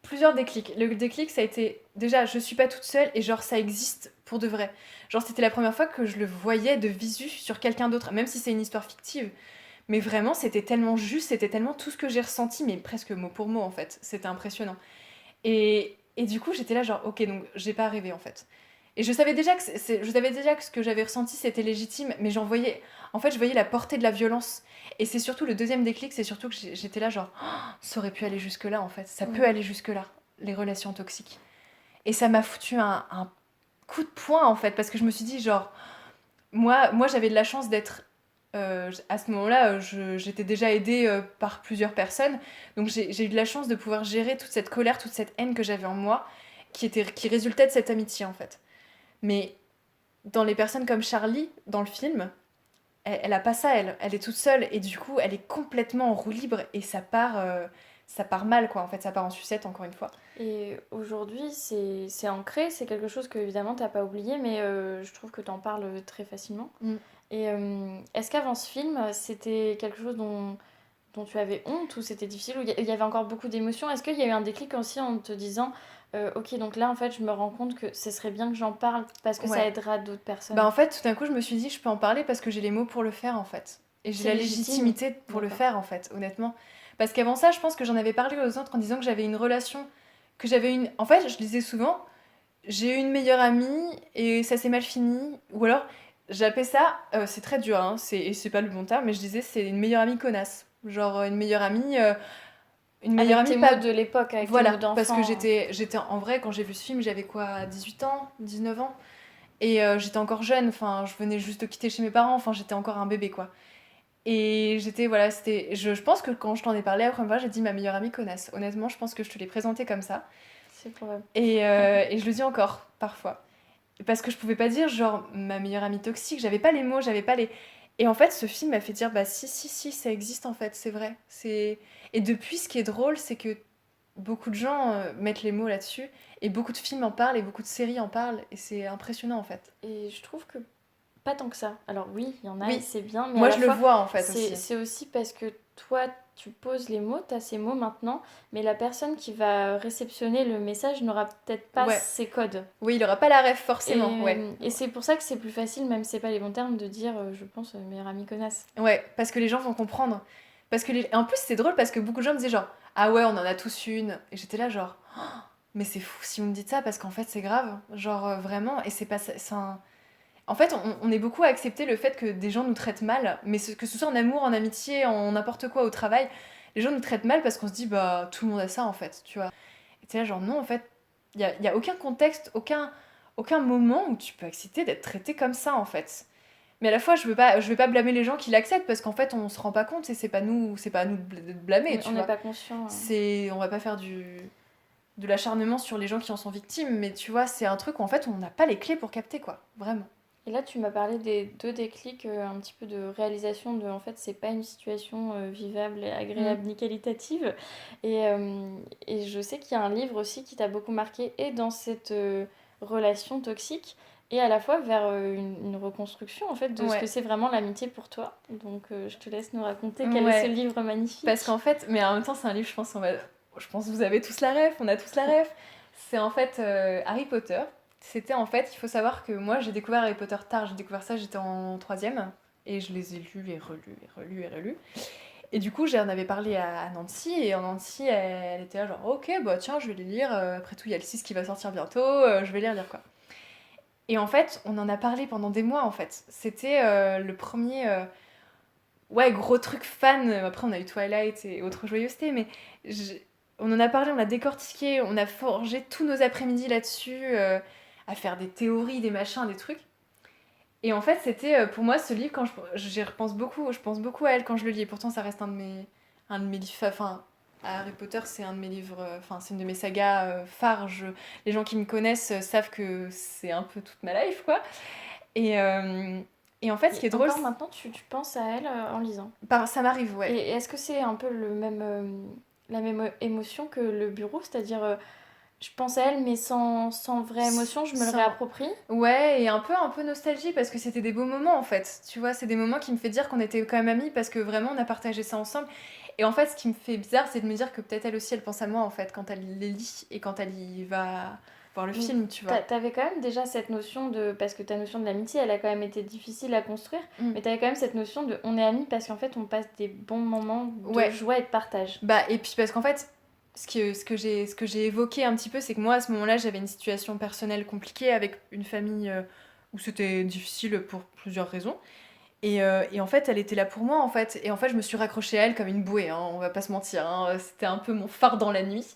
plusieurs déclics. Le déclic, ça a été déjà, je suis pas toute seule et genre ça existe pour de vrai. Genre c'était la première fois que je le voyais de visu sur quelqu'un d'autre, même si c'est une histoire fictive. Mais vraiment, c'était tellement juste, c'était tellement tout ce que j'ai ressenti, mais presque mot pour mot en fait. C'était impressionnant. Et du coup, j'étais là genre, ok, donc j'ai pas rêvé en fait. Et je savais déjà que ce que j'avais ressenti c'était légitime, mais en fait, je voyais la portée de la violence. Et c'est surtout le deuxième déclic, c'est surtout que j'étais là genre, oh, ça aurait pu aller jusque là en fait, ça peut aller jusque là, les relations toxiques. Et ça m'a foutu un coup de poing en fait, parce que je me suis dit genre, moi j'avais de la chance d'être à ce moment-là, j'étais déjà aidée par plusieurs personnes, donc j'ai eu de la chance de pouvoir gérer toute cette colère, toute cette haine que j'avais en moi, qui résultait de cette amitié en fait. Mais dans les personnes comme Charlie, dans le film, elle a pas ça, elle est toute seule, et du coup, elle est complètement en roue libre, et ça part mal, quoi, en fait, ça part en sucette, encore une fois. Et aujourd'hui, c'est ancré, c'est quelque chose que évidemment t'as pas oublié, mais je trouve que t'en parles très facilement. Mm. Et est-ce qu'avant ce film, c'était quelque chose dont tu avais honte ou c'était difficile ou il y avait encore beaucoup d'émotions? Est-ce qu'il y a eu un déclic aussi en te disant ok, donc là en fait je me rends compte que ce serait bien que j'en parle parce que ça Ouais. aidera d'autres personnes? Bah en fait, tout d'un coup, je me suis dit, je peux en parler parce que j'ai les mots pour le faire, en fait. Et j'ai C'est la légitime. légitimité pour le D'accord. faire, en fait, honnêtement. Parce qu'avant ça, je pense que j'en avais parlé aux autres en disant que j'avais une relation, que j'avais une... En fait, je disais souvent, j'ai eu une meilleure amie et ça s'est mal fini. Ou alors, j'appelais ça, c'est très dur, hein, et c'est pas le bon terme, mais je disais c'est une meilleure amie connasse. Genre une meilleure Avec tes amie mots pas... de l'époque, avec tes Voilà, mots parce que d'enfant. j'étais en vrai, quand j'ai vu ce film, j'avais quoi, 18 ans, 19 ans. Et j'étais encore jeune, enfin, je venais juste de quitter chez mes parents, enfin, j'étais encore un bébé, quoi. Et voilà, je pense que quand je t'en ai parlé la première fois, j'ai dit ma meilleure amie connasse. Honnêtement, je pense que je te l'ai présenté comme ça. C'est probable. Et je le dis encore, parfois. Parce que je pouvais pas dire, genre, ma meilleure amie toxique, j'avais pas les mots, j'avais pas les... Et en fait, ce film m'a fait dire, bah si, ça existe en fait, c'est vrai. Et depuis, ce qui est drôle, c'est que beaucoup de gens mettent les mots là-dessus, et beaucoup de films en parlent, et beaucoup de séries en parlent, et c'est impressionnant en fait. Et je trouve que pas tant que ça. Alors oui, il y en a et Oui, c'est bien, mais à moi la je le fois, vois en fait aussi. c'est aussi parce que toi, tu poses les mots, tu as ces mots maintenant, mais la personne qui va réceptionner le message n'aura peut-être pas Ouais, ces codes. oui, il aura pas la ref forcément, ouais. Et c'est pour ça que c'est plus facile, même si c'est pas les bons termes, de dire, je pense, meilleure amie connasse. Ouais, parce que les gens vont comprendre. Et en plus, c'est drôle parce que beaucoup de gens me disaient genre, ah ouais, on en a tous une. Et j'étais là genre, oh, mais c'est fou si vous me dites ça parce qu'en fait, c'est grave. Genre, vraiment, et c'est pas ça. En fait, on est beaucoup à accepter le fait que des gens nous traitent mal, mais que ce soit en amour, en amitié, en n'importe quoi, au travail, les gens nous traitent mal parce qu'on se dit, bah, tout le monde a ça en fait, tu vois. Et t'es là genre, non, en fait, y a aucun contexte, aucun moment où tu peux accepter d'être traité comme ça en fait. Mais à la fois, je veux pas blâmer les gens qui l'acceptent parce qu'en fait, on se rend pas compte et c'est pas à nous de blâmer, Oui, tu on n'est vois. pas conscient. On va pas faire de l'acharnement sur les gens qui en sont victimes, mais tu vois, c'est un truc où en fait, on n'a pas les clés pour capter, quoi. Vraiment. Et là, tu m'as parlé des deux déclics, un petit peu de réalisation de, en fait, c'est pas une situation vivable et agréable ni qualitative. Et je sais qu'il y a un livre aussi qui t'a beaucoup marqué, et dans cette relation toxique, et à la fois vers une reconstruction, en fait, de ce que Ouais. c'est vraiment l'amitié pour toi. Donc, je te laisse nous raconter quel est ce Ouais. livre magnifique. Parce qu'en fait, mais en même temps, c'est un livre, je pense que vous avez tous la ref, on a tous la ref. C'est en fait Harry Potter. C'était en fait, il faut savoir que moi j'ai découvert Harry Potter tard, j'ai découvert ça, j'étais en troisième, et je les ai lus et relus et relus et relus. Et du coup, j'en avais parlé à Nancy, et en Nancy, elle était là genre, ok, bah tiens, je vais les lire, après tout, il y a le 6 qui va sortir bientôt, je vais les relire quoi. Et en fait, on en a parlé pendant des mois en fait. C'était le premier ouais, gros truc fan. Après, on a eu Twilight et autres joyeusetés, mais je- on en a parlé, on l'a décortiqué, on a forgé tous nos après-midi là-dessus, à faire des théories, des machins, des trucs. Et en fait, c'était pour moi ce livre, quand j'y repense beaucoup, je pense beaucoup à elle quand je le lis. Et pourtant, ça reste un de mes livres, enfin, Harry Potter, c'est un de mes livres, enfin, c'est une de mes sagas phares. Les gens qui me connaissent savent que c'est un peu toute ma life, quoi. Et, euh, et en fait, ce qui Et est drôle, encore maintenant, tu penses à elle en lisant. ça m'arrive, ouais. Et est-ce que c'est un peu la même émotion que le bureau? C'est-à-dire, je pense à elle, mais sans vraie émotion, je me le Sans... réapproprie. Ouais, et un peu nostalgie parce que c'était des beaux moments en fait. Tu vois, c'est des moments qui me fait dire qu'on était quand même amis parce que vraiment on a partagé ça ensemble. Et en fait, ce qui me fait bizarre, c'est de me dire que peut-être elle aussi elle pense à moi en fait quand elle les lit et quand elle y va voir le Donc, film, tu vois. t'avais quand même déjà cette notion de... Parce que ta notion de l'amitié, elle a quand même été difficile à construire, Mm. mais t'avais quand même cette notion de on est amis parce qu'en fait, on passe des bons moments de Ouais, joie et de partage. bah et puis parce qu'en fait, ce que j'ai évoqué un petit peu, c'est que moi à ce moment-là, j'avais une situation personnelle compliquée avec une famille où c'était difficile pour plusieurs raisons. Et en fait, elle était là pour moi, en fait. Et en fait, je me suis raccrochée à elle comme une bouée, hein, on va pas se mentir. Hein. C'était un peu mon phare dans la nuit.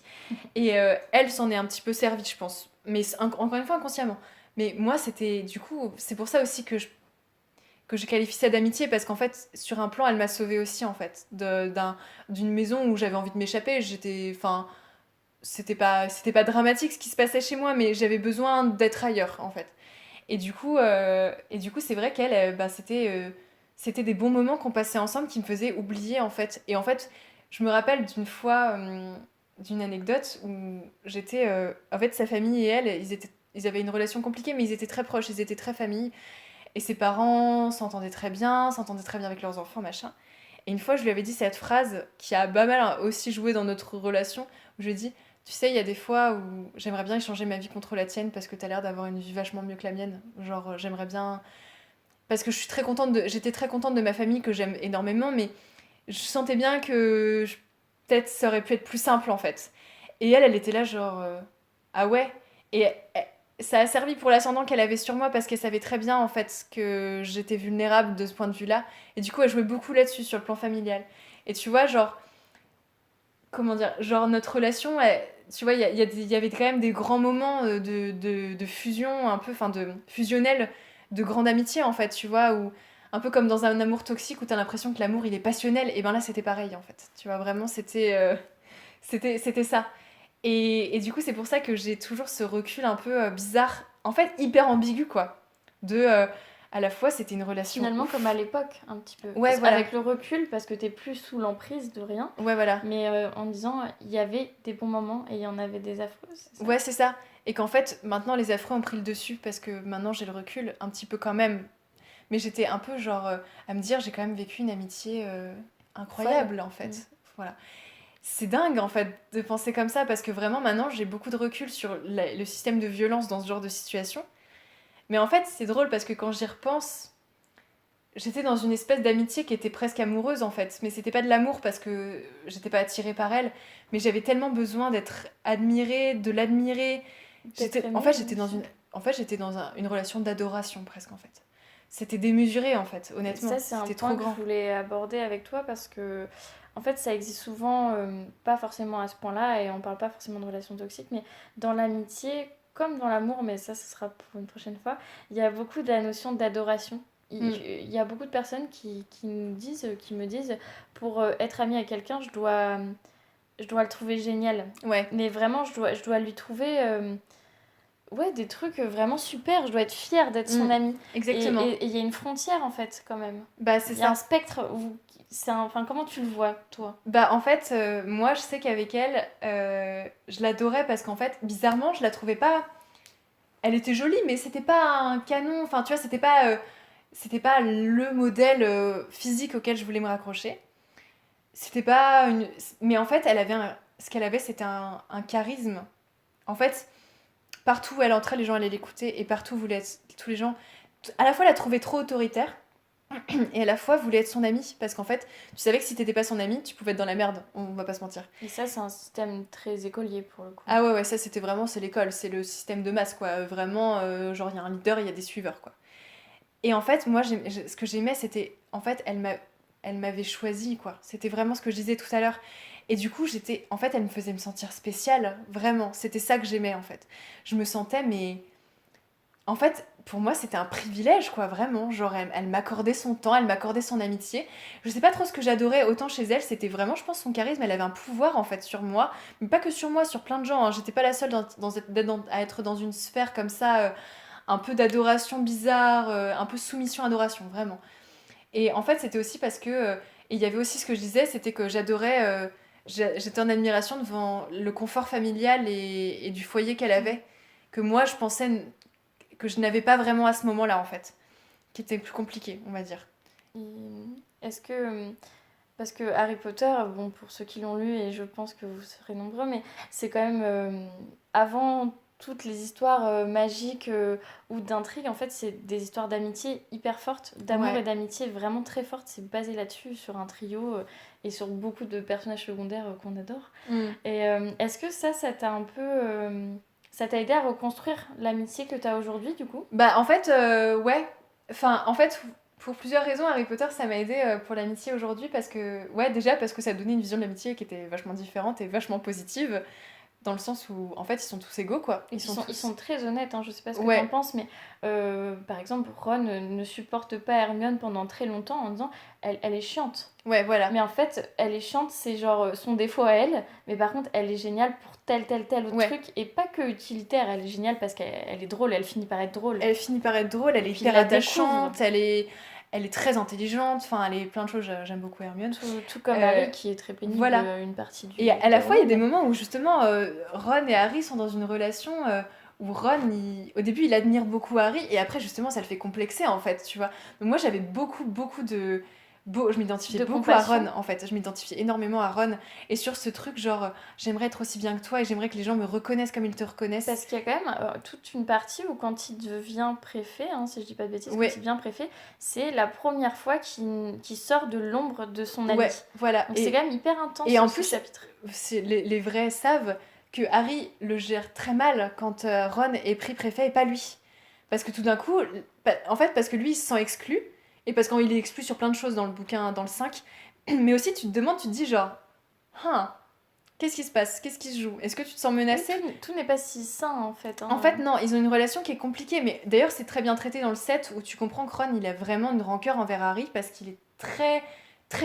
Et elle s'en est un petit peu servie, je pense. Mais encore une fois, inconsciemment. Mais moi, c'était... Du coup, c'est pour ça aussi que je qualifie ça d'amitié, parce qu'en fait, sur un plan, elle m'a sauvée aussi, en fait. D'une maison où j'avais envie de m'échapper. J'étais... Enfin, c'était pas dramatique ce qui se passait chez moi, mais j'avais besoin d'être ailleurs, en fait. Et du coup, c'est vrai qu'elle, bah, c'était des bons moments qu'on passait ensemble qui me faisaient oublier en fait. Et en fait, je me rappelle d'une fois, d'une anecdote où j'étais, en fait, sa famille et elle, ils avaient une relation compliquée, mais ils étaient très proches, ils étaient très famille. Et ses parents s'entendaient très bien avec leurs enfants, machin. Et une fois, je lui avais dit cette phrase qui a pas mal aussi joué dans notre relation, où je lui ai dit, tu sais, il y a des fois où j'aimerais bien échanger ma vie contre la tienne parce que t'as l'air d'avoir une vie vachement mieux que la mienne. Genre, j'aimerais bien... Parce que j'étais très contente de ma famille que j'aime énormément, mais je sentais bien que peut-être ça aurait pu être plus simple en fait. Et elle était là genre ah ouais. Et ça a servi pour l'ascendant qu'elle avait sur moi parce qu'elle savait très bien en fait que j'étais vulnérable de ce point de vue-là. Et du coup, elle jouait beaucoup là-dessus sur le plan familial. Et tu vois, genre comment dire, genre notre relation, tu vois, il y avait quand même des grands moments de fusion, un peu, enfin de fusionnel, de grande amitié en fait, tu vois, où un peu comme dans un amour toxique où t'as l'impression que l'amour il est passionnel, et ben là c'était pareil en fait, tu vois, vraiment c'était ça. Et du coup c'est pour ça que j'ai toujours ce recul un peu bizarre, en fait hyper ambigu quoi, de à la fois c'était une relation Finalement, comme à ouf, l'époque, un petit peu. ouais voilà, Avec le recul, parce que t'es plus sous l'emprise de rien, ouais voilà. mais en disant, il y avait des bons moments et il y en avait des affreux, c'est ça? Ouais, c'est ça. Et qu'en fait, maintenant, les affreux ont pris le dessus parce que maintenant, j'ai le recul, un petit peu quand même. Mais j'étais un peu genre à me dire, j'ai quand même vécu une amitié Folle. incroyable, en Mm. fait. Voilà. C'est dingue, en fait, de penser comme ça parce que vraiment, maintenant, j'ai beaucoup de recul sur le système de violence dans ce genre de situation. Mais en fait, c'est drôle parce que quand j'y repense, j'étais dans une espèce d'amitié qui était presque amoureuse, en fait. Mais c'était pas de l'amour parce que j'étais pas attirée par elle. Mais j'avais tellement besoin d'être admirée, de l'admirer. D'être En fait, aimée aussi. j'étais dans une relation d'adoration presque en fait. C'était démesuré en fait, Et honnêtement. ça, c'est un C'était trop point que je grand. voulais aborder avec toi parce que, en fait, ça existe souvent, pas forcément à ce point-là, et on parle pas forcément de relations toxiques, mais dans l'amitié, comme dans l'amour, mais ça, ce sera pour une prochaine fois, il y a beaucoup de la notion d'adoration. Mm. Il y a beaucoup de personnes qui me disent, pour être amie à quelqu'un, je dois le trouver génial. Ouais, Mais vraiment, je dois lui trouver ouais, des trucs vraiment super. Je dois être fière d'être mm. son amie. Exactement. Et il y a une frontière, en fait, quand même. Bah c'est Il y a un ça. spectre où... Enfin, comment tu le vois, toi? Bah en fait, moi je sais qu'avec elle, je l'adorais parce qu'en fait, bizarrement, je la trouvais pas. Elle était jolie, mais c'était pas un canon. Enfin, tu vois, c'était pas le modèle physique auquel je voulais me raccrocher. C'était pas une. Mais en fait, ce qu'elle avait, c'était un charisme. En fait, partout où elle entrait, les gens allaient l'écouter et partout tous les gens à la fois la trouvaient trop autoritaire et à la fois voulaient être son amie parce qu'en fait, tu savais que si t'étais pas son amie, tu pouvais être dans la merde, on va pas se mentir. Et ça, c'est un système très écolier, pour le coup. Ah ouais, ouais, ça c'était vraiment, c'est l'école, c'est le système de masse quoi. Vraiment, genre il y a un leader, il y a des suiveurs quoi. Et en fait, moi, ce que j'aimais, c'était, en fait, elle m'avait choisi quoi. C'était vraiment ce que je disais tout à l'heure. Et du coup, en fait, elle me faisait me sentir spéciale, vraiment. C'était ça que j'aimais en fait. Je me sentais, mais en fait, pour moi, c'était un privilège, quoi, vraiment. Genre, elle m'accordait son temps, elle m'accordait son amitié. Je sais pas trop ce que j'adorais autant chez elle, c'était vraiment, je pense, son charisme. Elle avait un pouvoir, en fait, sur moi. Mais pas que sur moi, sur plein de gens, hein. J'étais pas la seule à être dans une sphère comme ça, un peu d'adoration bizarre, un peu soumission-adoration, vraiment. Et en fait, c'était aussi parce que. Et il y avait aussi ce que je disais, c'était que j'adorais. J'étais en admiration devant le confort familial et du foyer qu'elle avait. Que moi, je pensais que je n'avais pas vraiment à ce moment-là, en fait. Qui était plus compliqué, on va dire. Est-ce que parce que Harry Potter, bon, pour ceux qui l'ont lu, et je pense que vous serez nombreux, mais c'est quand même avant toutes les histoires magiques ou d'intrigue, en fait, c'est des histoires d'amitié hyper fortes, d'amour et Ouais. d'amitié vraiment très fortes. C'est basé là-dessus, sur un trio et sur beaucoup de personnages secondaires qu'on adore. Mm. Et est-ce que ça t'a un peu. Ça t'a aidé à reconstruire l'amitié que t'as aujourd'hui, du coup? Bah, en fait, ouais. Enfin, en fait, pour plusieurs raisons, Harry Potter, ça m'a aidé pour l'amitié aujourd'hui parce que, ouais, déjà parce que ça donnait une vision de l'amitié qui était vachement différente et vachement positive, dans le sens où, en fait, ils sont tous égaux, quoi. Et Ils puis sont ils tous. sont très honnêtes, hein, je sais pas ce que t'en Ouais, penses, mais par exemple, Ron ne supporte pas Hermione pendant très longtemps en disant elle est chiante. ouais, voilà. Mais en fait, elle est chiante, c'est genre son défaut à elle, mais par contre, elle est géniale pour tel autre Ouais. truc, et pas que utilitaire, elle est géniale parce qu'elle est drôle, elle finit par être drôle. Elle finit par être drôle, elle Et est puis il hyper la découvre, attachante, elle est très intelligente, enfin, elle est plein de choses, j'aime beaucoup Hermione. tout comme Euh, Harry qui est très pénible voilà. une partie Et à des la fois, il y a des romans. moments où justement Ron et Harry sont dans une relation où Ron, au début, il admire beaucoup Harry et après, justement, ça le fait complexer en fait, tu vois. Donc moi, j'avais beaucoup de. Je m'identifiais De beaucoup à Ron compassion. en fait, je m'identifiais énormément à Ron et sur ce truc genre j'aimerais être aussi bien que toi et j'aimerais que les gens me reconnaissent comme ils te reconnaissent. Parce qu'il y a quand même toute une partie où quand il devient préfet, hein, si je dis pas de bêtises, quand il Ouais, devient préfet, c'est la première fois qu'il sort de l'ombre de son ami. ouais, voilà. Donc c'est quand même hyper Et intense en ce plus, chapitre. les vrais savent que Harry le gère très mal quand Ron est pris préfet et pas lui. Parce que tout d'un coup, en fait, parce que lui, il se sent exclu, et parce qu'il est exclu sur plein de choses dans le bouquin, dans le 5, mais aussi tu te demandes, tu te dis genre, hein, qu'est-ce qui se passe? Qu'est-ce qui se joue? Est-ce que tu te sens Oui, menacé? tout n'est pas si sain en fait, En fait, hein. non, ils ont une relation qui est compliquée, mais d'ailleurs, c'est très bien traité dans le 7 où tu comprends que Ron, il a vraiment une rancœur envers Harry parce qu'il est très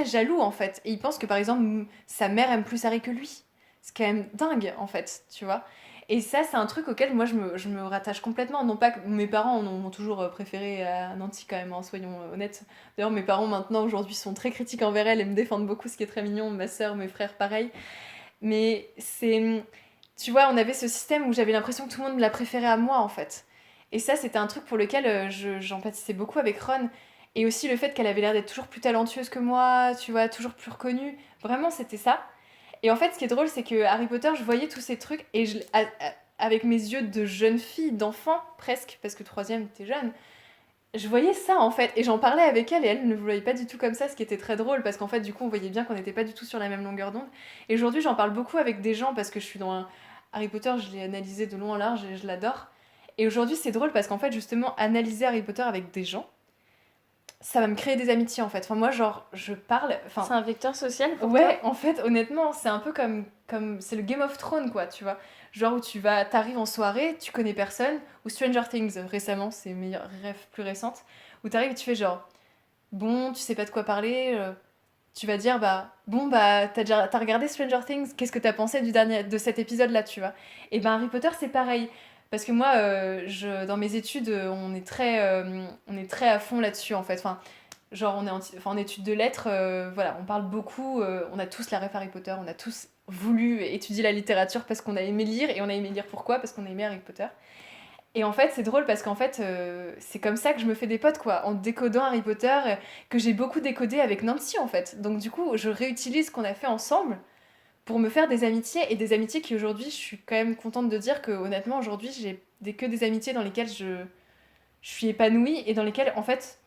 jaloux en fait. Et il pense que par exemple, sa mère aime plus Harry que lui. C'est quand même dingue en fait, tu vois. Et ça, c'est un truc auquel moi je me rattache complètement. Non pas que mes parents m'ont toujours préféré à Nancy quand même, hein, soyons honnêtes. D'ailleurs, mes parents maintenant aujourd'hui sont très critiques envers elle et me défendent beaucoup, ce qui est très mignon. Ma soeur, mes frères, pareil. Mais c'est. Tu vois, on avait ce système où j'avais l'impression que tout le monde la préférait à moi, en fait. Et ça, c'était un truc pour lequel j'empathisais beaucoup avec Ron. Et aussi le fait qu'elle avait l'air d'être toujours plus talentueuse que moi, tu vois, toujours plus reconnue. Vraiment, c'était ça. Et en fait, ce qui est drôle, c'est que Harry Potter, je voyais tous ces trucs, et avec mes yeux de jeune fille, d'enfant, presque, parce que troisième, t'es jeune, je voyais ça en fait, et j'en parlais avec elle et elle ne le voyait pas du tout comme ça, ce qui était très drôle parce qu'en fait du coup on voyait bien qu'on n'était pas du tout sur la même longueur d'onde. Et aujourd'hui j'en parle beaucoup avec des gens parce que je suis dans un. Harry Potter, je l'ai analysé de long en large et je l'adore. Et aujourd'hui c'est drôle parce qu'en fait justement analyser Harry Potter avec des gens, ça va me créer des amitiés en fait. Enfin moi genre je parle, C'est enfin un vecteur social pour toi? ouais, en fait, honnêtement, c'est un peu comme c'est le Game of Thrones, quoi, tu vois. Genre où t'arrives en soirée, tu connais personne, ou Stranger Things récemment, c'est meilleure rêve plus récente, où t'arrives et tu fais genre, bon, tu sais pas de quoi parler, tu vas dire, bah, bon, bah, t'as regardé Stranger Things, qu'est-ce que t'as pensé de cet épisode-là, tu vois. Et ben Harry Potter, c'est pareil. Parce que moi, dans mes études, on est très à fond là-dessus, en fait. Enfin, genre, en études de lettres, voilà, on parle beaucoup, on a tous la ref Harry Potter, on a tous voulu étudier la littérature parce qu'on a aimé lire, et on a aimé lire pourquoi? Parce qu'on a aimé Harry Potter. Et en fait, c'est drôle parce qu'en fait, c'est comme ça que je me fais des potes, quoi, en décodant Harry Potter, que j'ai beaucoup décodé avec Nancy, en fait. Donc du coup, je réutilise ce qu'on a fait ensemble pour me faire des amitiés, et des amitiés qui aujourd'hui, je suis quand même contente de dire que honnêtement, aujourd'hui, j'ai que des amitiés dans lesquelles je suis épanouie, et dans lesquelles, en fait,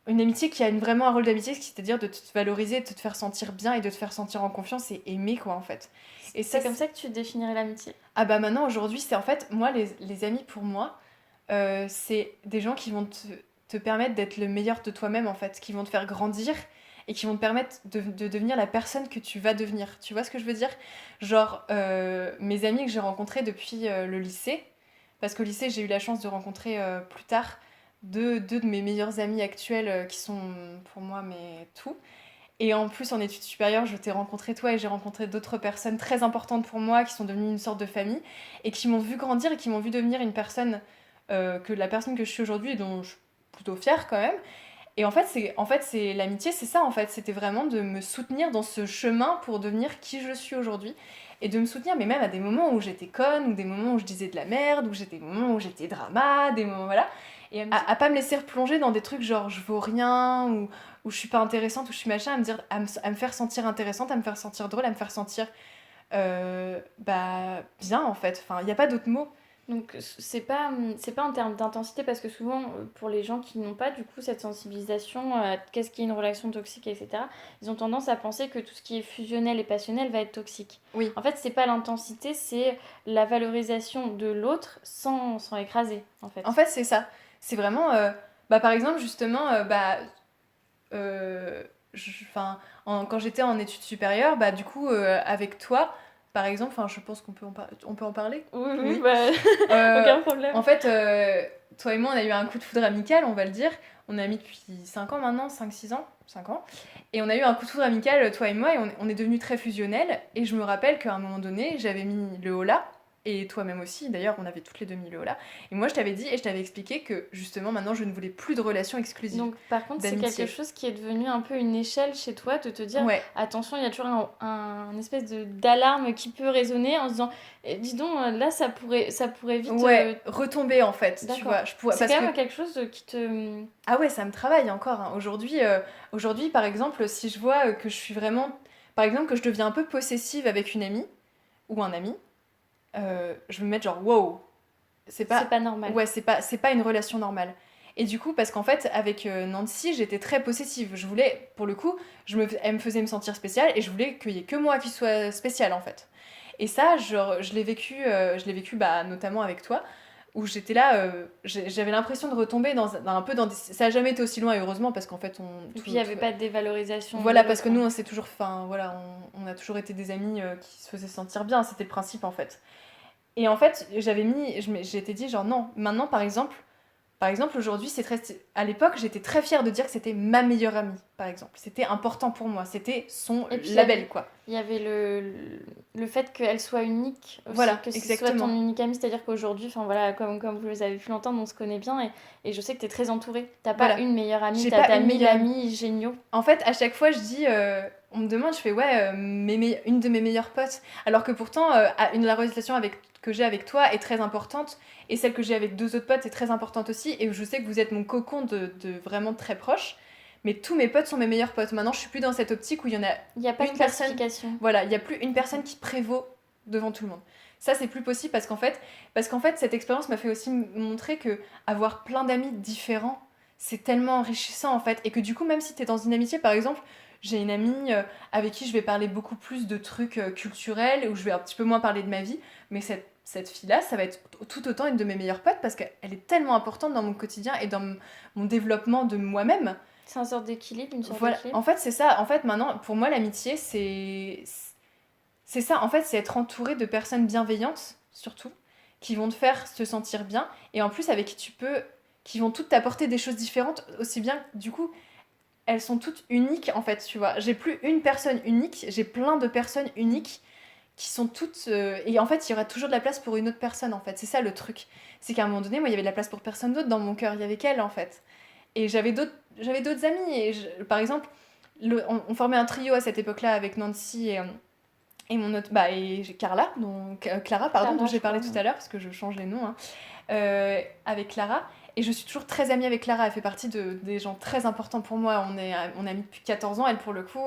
une amitié qui a vraiment un rôle d'amitié, c'est-à-dire de te valoriser, de te faire sentir bien et de te faire sentir en confiance et aimer, quoi, en fait. Et ça, C'est comme ça que tu définirais l'amitié. ah bah maintenant, aujourd'hui, c'est en fait, moi, les amis pour moi, c'est des gens qui vont te permettre d'être le meilleur de toi-même, en fait, qui vont te faire grandir et qui vont te permettre de devenir la personne que tu vas devenir. Tu vois ce que je veux dire? Genre, mes amis que j'ai rencontrés depuis le lycée, parce qu'au lycée, j'ai eu la chance de rencontrer plus tard deux de mes meilleurs amis actuels qui sont pour moi mes tout. Et en plus, en études supérieures, je t'ai rencontré toi et j'ai rencontré d'autres personnes très importantes pour moi qui sont devenues une sorte de famille et qui m'ont vu grandir et qui m'ont vu devenir une personne, que la personne que je suis aujourd'hui et dont je suis plutôt fière quand même. Et en fait, c'est l'amitié, c'est ça en fait. C'était vraiment de me soutenir dans ce chemin pour devenir qui je suis aujourd'hui. Et de me soutenir, mais même à des moments où j'étais conne, ou des moments où je disais de la merde, ou j'étais des moments où j'étais drama, des moments voilà. Et à pas me laisser replonger dans des trucs genre je vaux rien, ou je suis pas intéressante, ou je suis machin, à me faire sentir intéressante, à me faire sentir drôle, à me faire sentir bah bien en fait. Enfin, il n'y a pas d'autre mot. Donc c'est pas en termes d'intensité parce que souvent pour les gens qui n'ont pas du coup cette sensibilisation à qu'est-ce qui est une relation toxique, etc., ils ont tendance à penser que tout ce qui est fusionnel et passionnel va être toxique. Oui. En fait, c'est pas l'intensité, c'est la valorisation de l'autre sans écraser en fait. En fait, c'est ça. C'est vraiment bah par exemple justement quand j'étais en études supérieures, bah du coup avec toi par exemple, enfin je pense on peut en parler. Oui, Oui. bah, aucun problème. En fait, toi et moi, on a eu un coup de foudre amical, on va le dire. On est amis depuis 5 ans maintenant, 5-6 ans, 5 ans. Et on a eu un coup de foudre amical, toi et moi, et on est devenus très fusionnels. Et je me rappelle qu'à un moment donné, j'avais mis le holà, et toi-même aussi, d'ailleurs, on avait toutes les deux mis le holà. Et moi, je t'avais dit et je t'avais expliqué que justement, maintenant, je ne voulais plus de relations exclusives. Donc, par contre, c'est d'amitié. quelque chose qui est devenu un peu une échelle chez toi, de te dire Ouais, attention, il y a toujours un espèce d'alarme qui peut résonner en se disant dis donc, là, ça pourrait vite. ouais, retomber en fait, tu D'accord. vois. C'est Parce quand que même quelque chose qui te. ah ouais, ça me travaille encore, hein. Aujourd'hui, par exemple, si je vois que je suis vraiment... Par exemple, que je deviens un peu possessive avec une amie ou un ami, je vais me mettre genre, wow, c'est pas... C'est pas normal. Ouais, c'est pas une relation normale. Et du coup, parce qu'en fait, avec Nancy, j'étais très possessive. Je voulais, pour le coup, elle me faisait me sentir spéciale et je voulais qu'il y ait que moi qui soit spéciale, en fait. Et ça, genre, je l'ai vécu bah, notamment avec toi, où j'étais là, j'avais l'impression de retomber un peu dans des... Ça a jamais été aussi loin, et heureusement, parce qu'en fait, Et puis il n'y avait pas de dévalorisation. voilà, de parce que l'autre. nous, on s'est toujours... Enfin, voilà, on a toujours été des amis qui se faisaient sentir bien, c'était le principe, en fait. Et en fait, j'étais dit, genre, non, maintenant, par exemple, aujourd'hui, c'est très... À l'époque, j'étais très fière de dire que c'était ma meilleure amie, par exemple. C'était important pour moi, c'était son Et puis, label, quoi. Il y avait le fait qu'elle soit unique aussi, Voilà, que ce soit exactement. ton unique amie, c'est-à-dire qu'aujourd'hui, enfin voilà, comme vous les avez pu l'entendre, on se connaît bien et je sais que tu es très entourée. T'as pas Voilà. une meilleure amie, J'ai t'as pas une 1000 meilleure amis géniaux. En fait, à chaque fois, je dis, on me demande, je fais ouais, une de mes meilleures potes. Alors que pourtant, la relation que j'ai avec toi est très importante. Et celle que j'ai avec deux autres potes est très importante aussi. Et je sais que vous êtes mon cocon de vraiment très proche. Mais tous mes potes sont mes meilleurs potes. Maintenant, je suis plus dans cette optique où il y en a Il n'y a pas une de personne. classification. Voilà, il n'y a plus une personne qui prévaut devant tout le monde. Ça, c'est plus possible parce qu'en fait, cette expérience m'a fait aussi montrer que avoir plein d'amis différents, c'est tellement enrichissant en fait. Et que du coup, même si tu es dans une amitié, par exemple, j'ai une amie avec qui je vais parler beaucoup plus de trucs culturels, où je vais un petit peu moins parler de ma vie, mais cette fille-là, ça va être tout autant une de mes meilleures potes parce qu'elle est tellement importante dans mon quotidien et dans mon développement de moi-même. C'est une sorte d'équilibre, une sorte Voilà, d'équilibre. en fait, c'est ça. En fait, maintenant, pour moi, l'amitié, c'est ça. En fait, c'est être entouré de personnes bienveillantes, surtout, qui vont te faire te sentir bien, et en plus, avec qui vont toutes t'apporter des choses différentes, aussi bien, du coup, elles sont toutes uniques, en fait, tu vois. J'ai plus une personne unique, j'ai plein de personnes uniques qui sont toutes... et en fait, il y aura toujours de la place pour une autre personne, en fait. C'est ça, le truc. C'est qu'à un moment donné, moi, il y avait de la place pour personne d'autre dans mon cœur. Il y avait qu'elle, en fait. Et j'avais d'autres amis. Par exemple, on formait un trio à cette époque-là avec Nancy et mon autre, et j'ai Carla, Clara, pardon, Clara, dont j'ai je parlé crois, tout ouais. à l'heure, parce que je change les noms, hein, avec Clara. Et je suis toujours très amie avec Clara, elle fait partie des gens très importants pour moi. On est amis depuis 14 ans, elle pour le coup,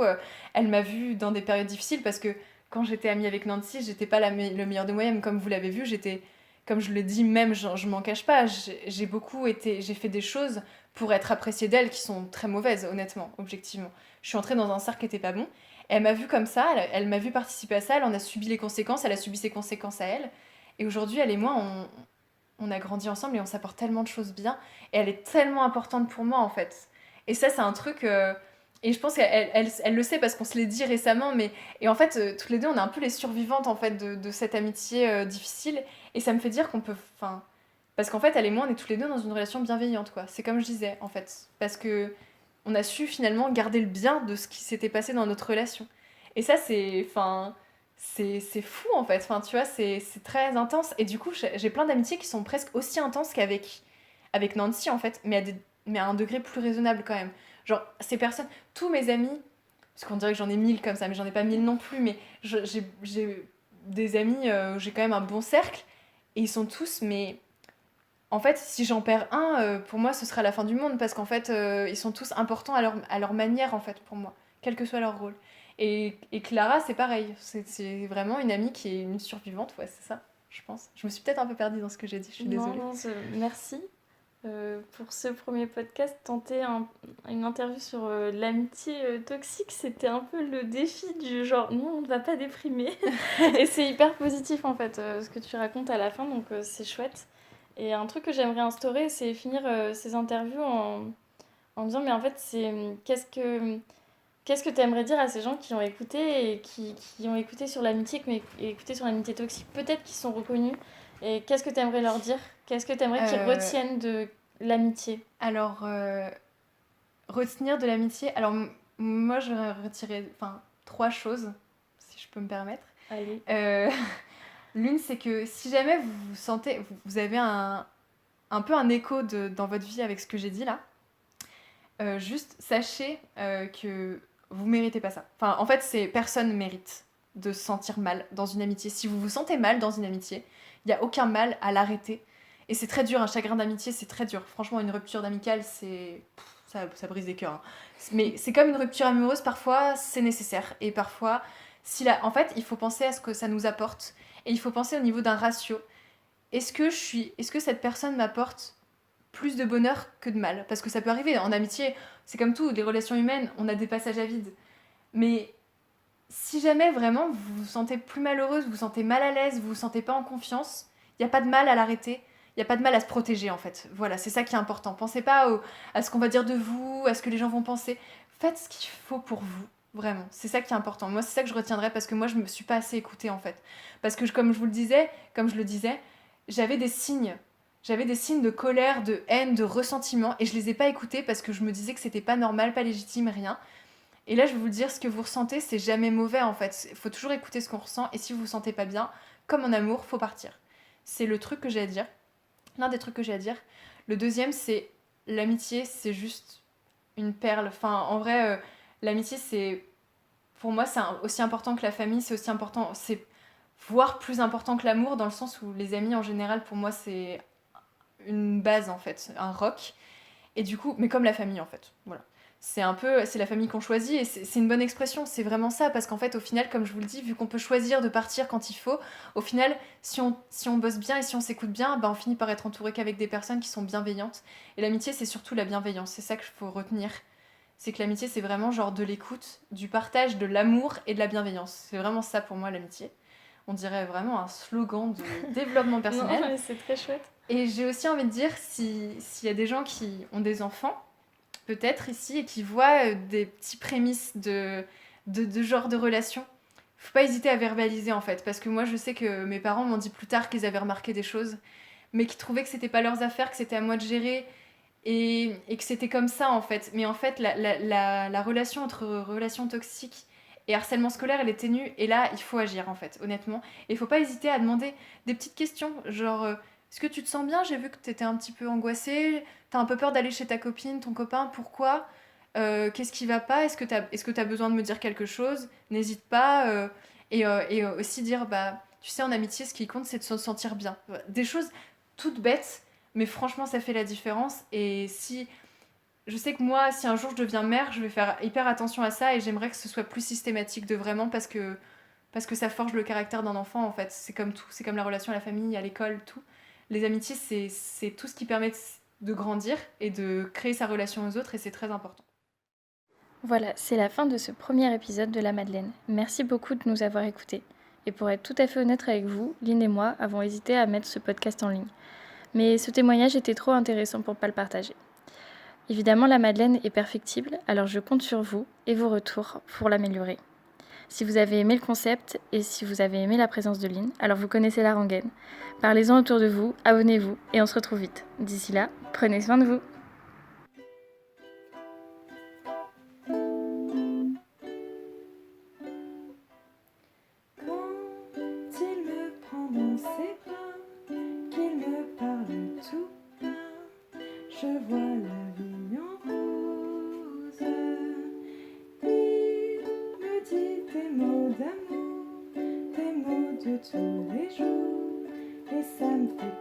elle m'a vue dans des périodes difficiles parce que quand j'étais amie avec Nancy, j'étais pas le meilleur de moi-même, comme vous l'avez vu, comme je le dis même, je m'en cache pas, j'ai fait des choses pour être appréciée d'elle qui sont très mauvaises, honnêtement, objectivement. Je suis entrée dans un cercle qui était pas bon. Et elle m'a vue comme ça, elle m'a vu participer à ça, elle en a subi les conséquences, elle a subi ses conséquences à elle. Et aujourd'hui, elle et moi, on a grandi ensemble et on s'apporte tellement de choses bien. Et elle est tellement importante pour moi, en fait. Et ça, c'est un truc... et je pense qu'elle le sait parce qu'on se l'est dit récemment, mais... Et en fait, toutes les deux, on est un peu les survivantes, en fait, de cette amitié difficile. Et ça me fait dire qu'on peut... Enfin, Parce qu'en fait, elle et moi, on est tous les deux dans une relation bienveillante, quoi. C'est comme je disais, en fait. Parce que on a su finalement garder le bien de ce qui s'était passé dans notre relation. Et ça, c'est fou, en fait. Enfin, tu vois, c'est très intense. Et du coup, j'ai plein d'amitiés qui sont presque aussi intenses avec Nancy, en fait, mais à un degré plus raisonnable quand même. Genre, ces personnes, tous mes amis, parce qu'on dirait que j'en ai 1000 comme ça, mais j'en ai pas 1000 non plus, mais j'ai des amis, j'ai quand même un bon cercle, et ils sont tous, mais en fait, si j'en perds un, pour moi, ce sera la fin du monde, parce qu'en fait, ils sont tous importants à leur manière, en fait, pour moi, quel que soit leur rôle. Et Clara, c'est pareil, c'est vraiment une amie qui est une survivante, ouais, c'est ça, je pense. Je me suis peut-être un peu perdue dans ce que j'ai dit, je suis désolée. Non, merci pour ce premier podcast. Tenter une interview sur l'amitié toxique, c'était un peu le défi du genre, non, on ne va pas déprimer. Et c'est hyper positif en fait, ce que tu racontes à la fin, donc c'est chouette. Et un truc que j'aimerais instaurer, c'est finir ces interviews en disant, mais en fait, qu'est-ce que tu aimerais dire à ces gens qui ont écouté et qui ont écouté sur l'amitié, et écouté sur l'amitié toxique, peut-être qu'ils sont reconnus, et qu'est-ce que tu aimerais leur dire? Qu'est-ce que tu aimerais qu'ils retiennent de l'amitié? Alors, retenir de l'amitié, alors moi, j'aurais retiré, enfin, 3 choses, si je peux me permettre. Allez. L'une, c'est que si jamais vous vous sentez, vous avez un peu un écho dans votre vie avec ce que j'ai dit là, juste sachez que vous méritez pas ça. Enfin, en fait, personne mérite de se sentir mal dans une amitié. Si vous vous sentez mal dans une amitié, il n'y a aucun mal à l'arrêter. Et c'est très dur, un chagrin d'amitié, c'est très dur. Franchement, une rupture d'amicale, ça brise des cœurs, hein. Mais c'est comme une rupture amoureuse, parfois c'est nécessaire. Et parfois, en fait, il faut penser à ce que ça nous apporte. Et il faut penser au niveau d'un ratio. Est-ce que cette personne m'apporte plus de bonheur que de mal? Parce que ça peut arriver en amitié, c'est comme tout, les relations humaines, on a des passages à vide. Mais si jamais vraiment vous vous sentez plus malheureuse, vous vous sentez mal à l'aise, vous vous sentez pas en confiance, il n'y a pas de mal à l'arrêter. Il n'y a pas de mal à se protéger en fait. Voilà, c'est ça qui est important. Pensez pas à ce qu'on va dire de vous, à ce que les gens vont penser. Faites ce qu'il faut pour vous. Vraiment, c'est ça qui est important. Moi, c'est ça que je retiendrai parce que moi, je me suis pas assez écoutée en fait. Parce que, comme je le disais, j'avais des signes. J'avais des signes de colère, de haine, de ressentiment et je les ai pas écoutés parce que je me disais que c'était pas normal, pas légitime, rien. Et là, je vais vous le dire, ce que vous ressentez, c'est jamais mauvais en fait. Il faut toujours écouter ce qu'on ressent et si vous vous sentez pas bien, comme en amour, faut partir. C'est le truc que j'ai à dire. L'un des trucs que j'ai à dire. Le deuxième, c'est l'amitié, c'est juste une perle. Enfin, en vrai, l'amitié, pour moi, c'est aussi important que la famille, c'est aussi important, c'est voire plus important que l'amour, dans le sens où les amis, en général, pour moi, c'est une base, en fait, un roc. Et du coup, mais comme la famille, en fait, voilà. C'est la famille qu'on choisit, et c'est une bonne expression, c'est vraiment ça, parce qu'en fait, au final, comme je vous le dis, vu qu'on peut choisir de partir quand il faut, au final, si on bosse bien et si on s'écoute bien, on finit par être entouré qu'avec des personnes qui sont bienveillantes. Et l'amitié, c'est surtout la bienveillance, c'est ça qu'il faut retenir. C'est que l'amitié, c'est vraiment genre de l'écoute, du partage, de l'amour et de la bienveillance. C'est vraiment ça pour moi, l'amitié. On dirait vraiment un slogan de développement personnel. Non, mais c'est très chouette. Et j'ai aussi envie de dire, s'il y a des gens qui ont des enfants, peut-être ici, et qui voient des petits prémices de genre de relation, faut pas hésiter à verbaliser en fait. Parce que moi, je sais que mes parents m'ont dit plus tard qu'ils avaient remarqué des choses, mais qu'ils trouvaient que c'était pas leurs affaires, que c'était à moi de gérer, et que c'était comme ça en fait. Mais en fait, la relation entre relation toxique et harcèlement scolaire, elle est ténue, et là, il faut agir en fait, honnêtement. Et il faut pas hésiter à demander des petites questions, genre est-ce que tu te sens bien? J'ai vu que t'étais un petit peu angoissée, t'as un peu peur d'aller chez ta copine, ton copain, pourquoi? Qu'est-ce qui va pas? Est-ce que t'as besoin de me dire quelque chose? N'hésite pas. Et aussi dire, bah, tu sais, en amitié, ce qui compte, c'est de se sentir bien. Des choses toutes bêtes, mais franchement, ça fait la différence. Et si je sais que moi, si un jour je deviens mère, je vais faire hyper attention à ça et j'aimerais que ce soit plus systématique de vraiment parce que ça forge le caractère d'un enfant en fait. C'est comme tout, c'est comme la relation à la famille, à l'école, tout. Les amitiés, c'est tout ce qui permet de grandir et de créer sa relation aux autres et c'est très important. Voilà, c'est la fin de ce premier épisode de La Madeleine. Merci beaucoup de nous avoir écoutés. Et pour être tout à fait honnête avec vous, Lynn et moi avons hésité à mettre ce podcast en ligne. Mais ce témoignage était trop intéressant pour ne pas le partager. Évidemment, La Madeleine est perfectible, alors je compte sur vous et vos retours pour l'améliorer. Si vous avez aimé le concept et si vous avez aimé la présence de Lynn, alors vous connaissez la rengaine. Parlez-en autour de vous, abonnez-vous et on se retrouve vite. D'ici là, prenez soin de vous. Quand il me prend dans ses bras, qu'il me parle tout bas, je vois la vie en rose. Il me dit des mots d'amour, des mots de tous les jours, et ça me fait